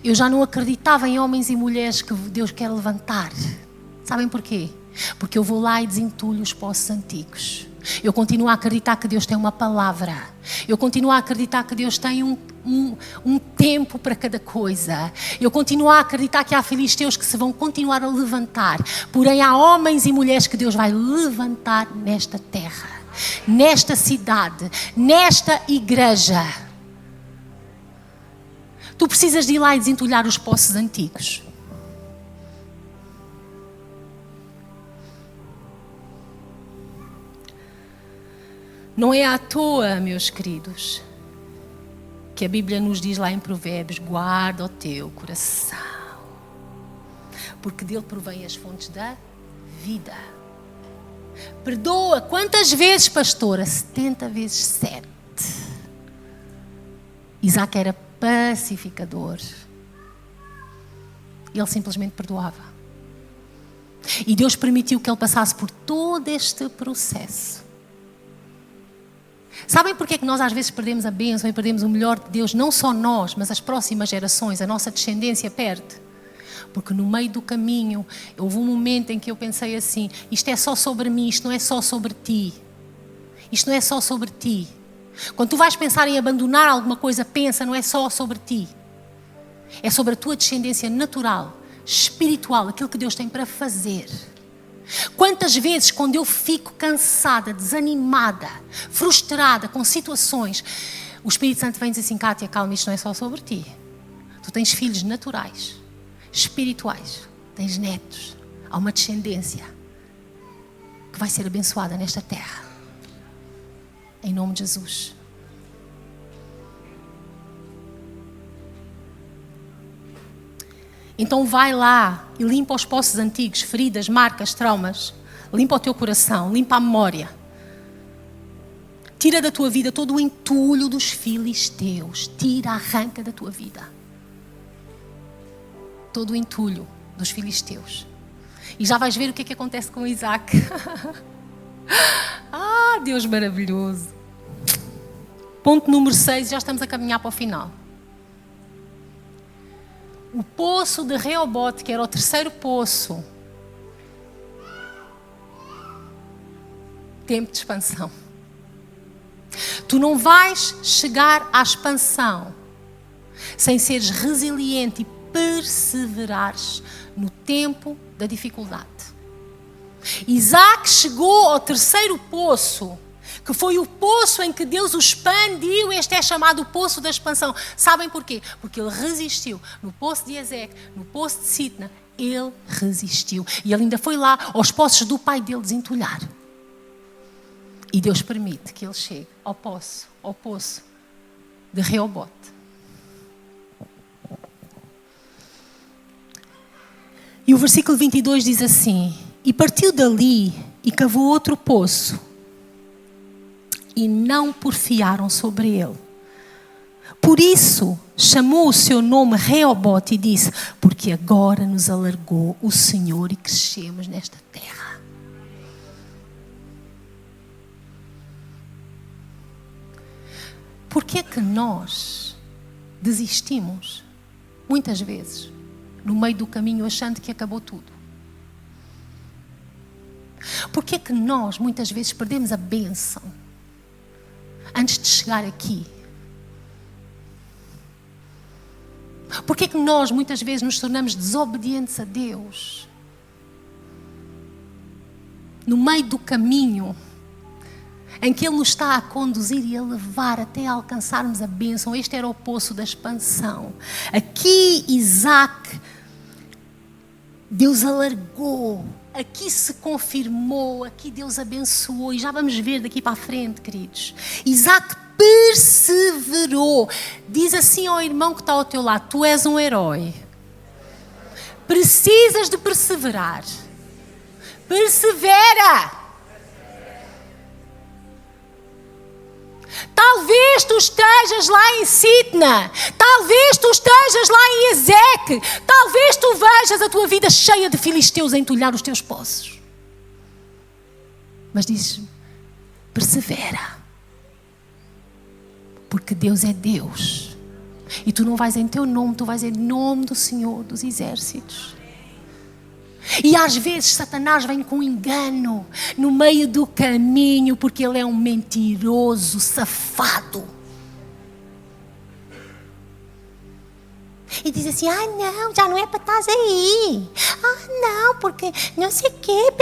Eu já não acreditava em homens e mulheres que Deus quer levantar. Sabem porquê? Porque eu vou lá e desentulho os poços antigos. Eu continuo a acreditar que Deus tem uma palavra. Eu continuo a acreditar que Deus tem um tempo para cada coisa. Eu continuo a acreditar que há filisteus que se vão continuar a levantar. Porém, há homens e mulheres que Deus vai levantar nesta terra, nesta cidade, nesta igreja. Tu precisas de ir lá e desentulhar os poços antigos. Não é à toa, meus queridos, que a Bíblia nos diz lá em Provérbios: guarda o teu coração, porque dele provém as fontes da vida. Perdoa. Quantas vezes, pastora? 70 vezes 7. Isaac era pacificador. Ele simplesmente perdoava. E Deus permitiu que ele passasse por todo este processo. Sabem porque é que nós às vezes perdemos a bênção e perdemos o melhor de Deus? Não só nós, mas as próximas gerações, a nossa descendência perde. Porque no meio do caminho, houve um momento em que eu pensei assim: isto é só sobre mim, isto não é só sobre ti. Isto não é só sobre ti. Quando tu vais pensar em abandonar alguma coisa, pensa, não é só sobre ti. É sobre a tua descendência natural, espiritual, aquilo que Deus tem para fazer. Quantas vezes, quando eu fico cansada, desanimada, frustrada com situações, o Espírito Santo vem dizer assim: Kátia, calma, isto não é só sobre ti. Tu tens filhos naturais, espirituais, tens netos, há uma descendência que vai ser abençoada nesta terra. Em nome de Jesus. Então vai lá e limpa os poços antigos, feridas, marcas, traumas. Limpa o teu coração, limpa a memória. Tira da tua vida todo o entulho dos filisteus. Tira, arranca da tua vida todo o entulho dos filisteus. E já vais ver o que é que acontece com Isaac. Ah, Deus maravilhoso. Ponto número 6, já estamos a caminhar para o final. O poço de Reobote, que era o terceiro poço. Tempo de expansão. Tu não vais chegar à expansão sem seres resiliente e perseverares no tempo da dificuldade. Isaac chegou ao terceiro poço, que foi o poço em que Deus o expandiu. Este é chamado o poço da expansão. Sabem porquê? Porque ele resistiu. No poço de Ezeque, no poço de Sitna, ele resistiu. E ele ainda foi lá aos poços do pai dele desentulhar. E Deus permite que ele chegue ao poço de Reobote. E o versículo 22 diz assim: e partiu dali e cavou outro poço, e não porfiaram sobre ele. Por isso chamou o seu nome Reobote e disse: porque agora nos alargou o Senhor e crescemos nesta terra. Por que é que nós desistimos muitas vezes no meio do caminho, achando que acabou tudo? Por que é que nós muitas vezes perdemos a bênção antes de chegar aqui? Por que é que nós muitas vezes nos tornamos desobedientes a Deus no meio do caminho em que Ele nos está a conduzir e a levar até alcançarmos a bênção? Este era o poço da expansão. Aqui Isaac, Deus alargou, aqui se confirmou, aqui Deus abençoou. E já vamos ver daqui para a frente, queridos. Isaac perseverou. Diz assim ao irmão que está ao teu lado: tu és um herói. Precisas de perseverar. Persevera. Talvez tu estejas lá em Sitna, talvez tu estejas lá em Ezeque, talvez tu vejas a tua vida cheia de filisteus a entulhar os teus poços. Mas diz: persevera, porque Deus é Deus. E tu não vais em teu nome, tu vais em nome do Senhor dos Exércitos. E às vezes Satanás vem com engano no meio do caminho, porque ele é um mentiroso, safado. E diz assim: ah não, já não é para estás aí. Ah não, porque não sei o quê.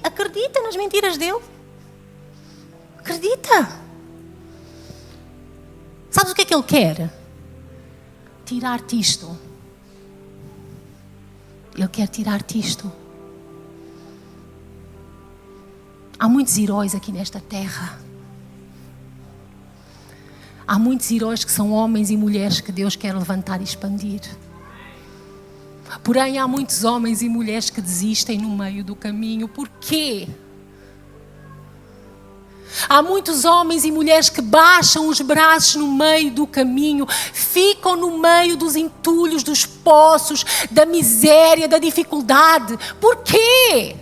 Acredita nas mentiras dele? Acredita? Sabes o que é que ele quer? Tirar-te isto. Ele quer tirar-te isto. Há muitos heróis aqui nesta terra. Há muitos heróis que são homens e mulheres que Deus quer levantar e expandir. Porém, há muitos homens e mulheres que desistem no meio do caminho. Por quê? Há muitos homens e mulheres que baixam os braços no meio do caminho, ficam no meio dos entulhos, dos poços, da miséria, da dificuldade. Por quê?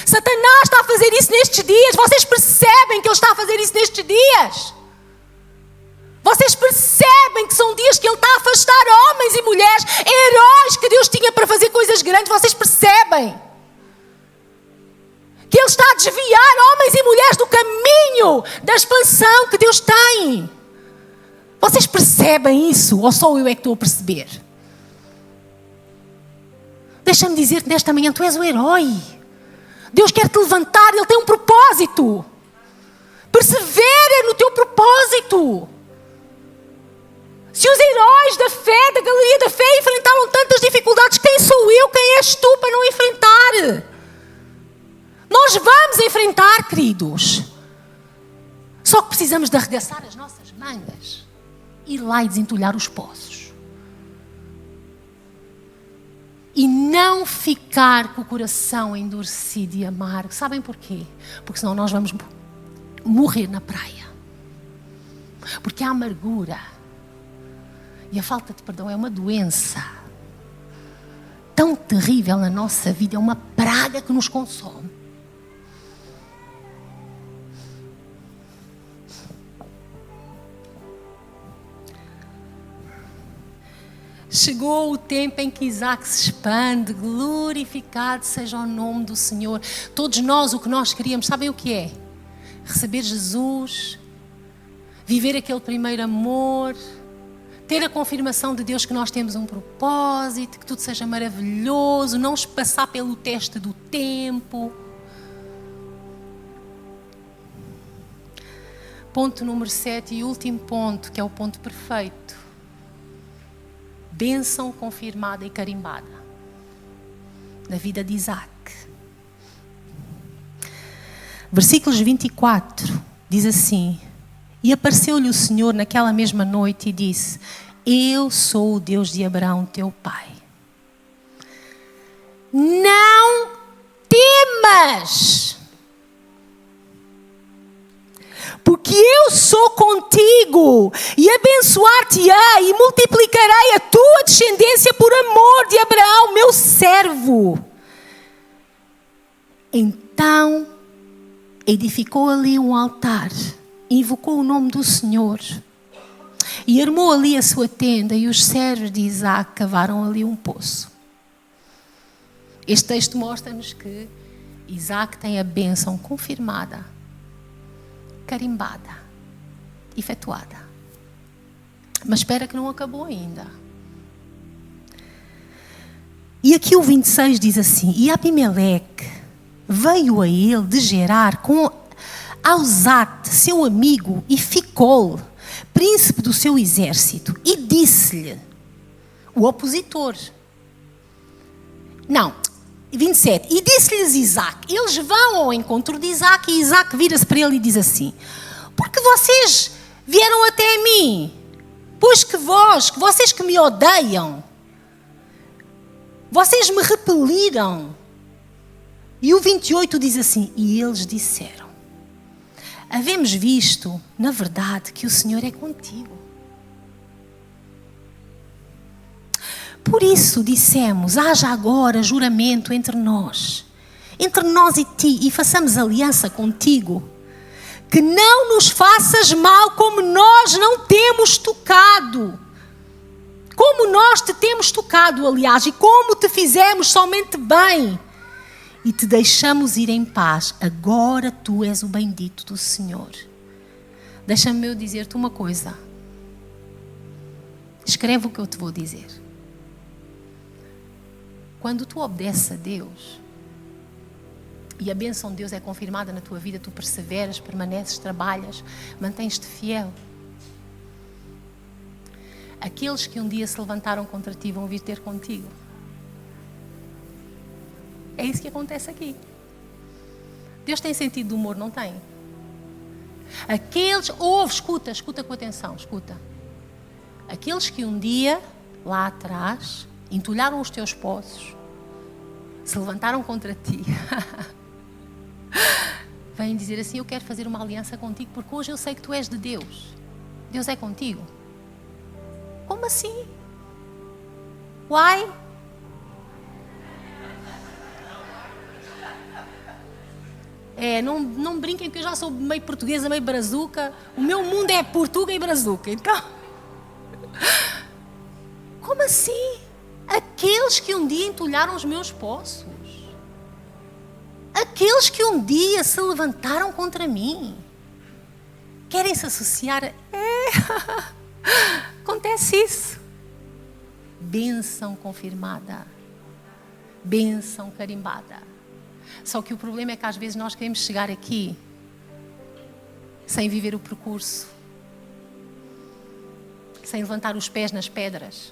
Satanás está a fazer isso nestes dias. Vocês percebem que ele está a fazer isso nestes dias? Vocês percebem que são dias que ele está a afastar homens e mulheres, heróis que Deus tinha para fazer coisas grandes? Vocês percebem que ele está a desviar homens e mulheres do caminho da expansão que Deus tem? Vocês percebem isso? Ou só eu é que estou a perceber? Deixa-me dizer que nesta manhã tu és o herói. Deus quer te levantar, Ele tem um propósito. Persevera no teu propósito. Se os heróis da fé, da galeria da fé, enfrentaram tantas dificuldades, quem sou eu, quem és tu para não enfrentar? Nós vamos enfrentar, queridos. Só que precisamos de arregaçar as nossas mangas, ir lá e desentulhar os poços. E não ficar com o coração endurecido e amargo. Sabem porquê? Porque senão nós vamos morrer na praia. Porque a amargura e a falta de perdão é uma doença tão terrível na nossa vida. É uma praga que nos consome. Chegou o tempo em que Isaac se expande, glorificado seja o nome do Senhor. Todos nós, o que nós queríamos, sabem o que é? Receber Jesus, viver aquele primeiro amor, ter a confirmação de Deus que nós temos um propósito, que tudo seja maravilhoso, não passar pelo teste do tempo. Ponto número 7 e último ponto, que é o ponto perfeito. Bênção confirmada e carimbada na vida de Isaac. Versículos 24 diz assim: e apareceu-lhe o Senhor naquela mesma noite e disse: eu sou o Deus de Abraão teu pai. Não temas, porque eu sou contigo e abençoar-te-ei e multiplicarei a tua descendência por amor de Abraão, meu servo. Então edificou ali um altar, invocou o nome do Senhor e armou ali a sua tenda, e os servos de Isaac cavaram ali um poço. Este texto mostra-nos que Isaac tem a bênção confirmada, carimbada, efetuada. Mas espera que não acabou ainda. E aqui o 26 diz assim: e Abimeleque veio a ele de Gerar com Auzate, seu amigo, e ficou príncipe do seu exército, e disse-lhe, o opositor, não, 27, e disse-lhes Isaac, eles vão ao encontro de Isaac, e Isaac vira-se para ele e diz assim: porque vocês vieram até mim, pois que vocês que me odeiam, vocês me repeliram. E o 28 diz assim: e eles disseram: havemos visto, na verdade, que o Senhor é contigo. Por isso dissemos: haja agora juramento entre nós e ti, e façamos aliança contigo, que não nos faças mal como nós não temos tocado. Como nós te temos tocado, aliás, e como te fizemos somente bem. E te deixamos ir em paz. Agora tu és o bendito do Senhor. Deixa-me eu dizer-te uma coisa. Escreve o que eu te vou dizer. Quando tu obedeces a Deus e a bênção de Deus é confirmada na tua vida, tu perseveras, permaneces, trabalhas, mantens-te fiel. Aqueles que um dia se levantaram contra ti vão vir ter contigo. É isso que acontece aqui. Deus tem sentido de humor, não tem? Escuta com atenção, escuta. Aqueles que um dia, lá atrás, entulharam os teus poços, se levantaram contra ti, vêm dizer assim: eu quero fazer uma aliança contigo, porque hoje eu sei que tu és de Deus. Deus é contigo. Como assim? Why? Não brinquem que eu já sou meio portuguesa, meio brazuca. O meu mundo é Portuga e brazuca. Então, como assim? Aqueles que um dia entulharam os meus poços. Aqueles que um dia se levantaram contra mim. Querem se associar? Acontece isso. Bênção confirmada. Bênção carimbada. Só que o problema é que às vezes nós queremos chegar aqui sem viver o percurso, sem levantar os pés nas pedras,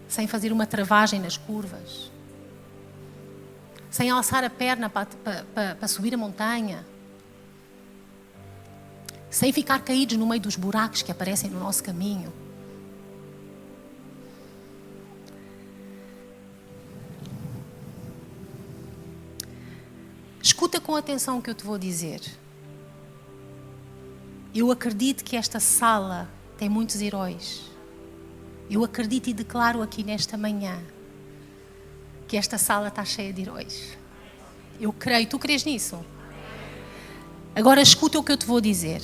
sem fazer uma travagem nas curvas, sem alçar a perna para subir a montanha, sem ficar caídos no meio dos buracos que aparecem no nosso caminho. Escuta com atenção o que eu te vou dizer. Eu acredito que esta sala tem muitos heróis. Eu acredito e declaro aqui nesta manhã que esta sala está cheia de heróis. Eu creio. Tu crês nisso? Agora escuta o que eu te vou dizer.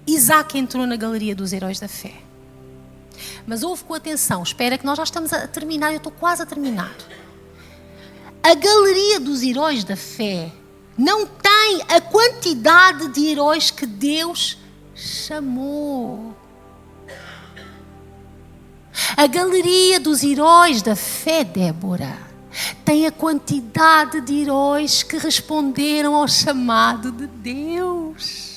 Isaac entrou na galeria dos heróis da fé. Mas ouve com atenção. Espera que nós já estamos a terminar. Eu estou quase a terminar. A galeria dos heróis da fé não tem a quantidade de heróis que Deus chamou. A galeria dos heróis da fé, Débora, tem a quantidade de heróis que responderam ao chamado de Deus.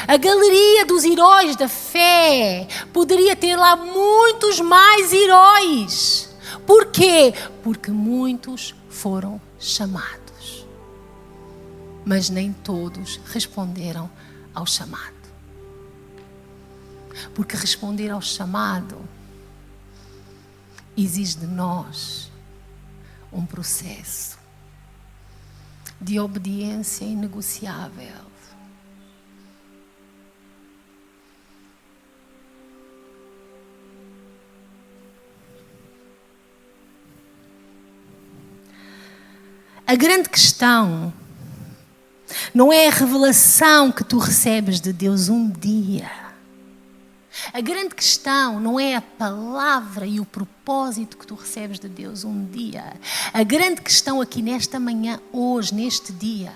A galeria dos heróis da fé poderia ter lá muitos mais heróis. Por quê? Porque muitos foram chamados. Mas nem todos responderam ao chamado. Porque responder ao chamado exige de nós um processo de obediência inegociável. A grande questão não é a revelação que tu recebes de Deus um dia. A grande questão não é a palavra e o propósito que tu recebes de Deus um dia. A grande questão aqui nesta manhã, hoje, neste dia,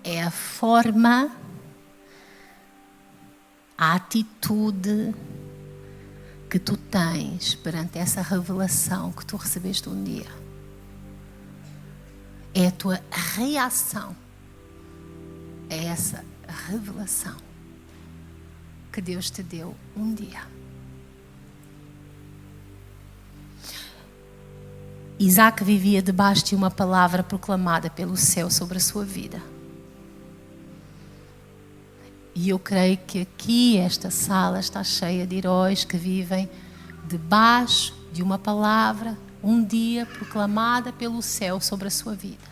é a forma, a atitude que tu tens perante essa revelação que tu recebeste um dia. É a tua reação a essa revelação que Deus te deu um dia. Isaac vivia debaixo de uma palavra proclamada pelo céu sobre a sua vida. E eu creio que aqui esta sala está cheia de heróis que vivem debaixo de uma palavra um dia proclamada pelo céu sobre a sua vida.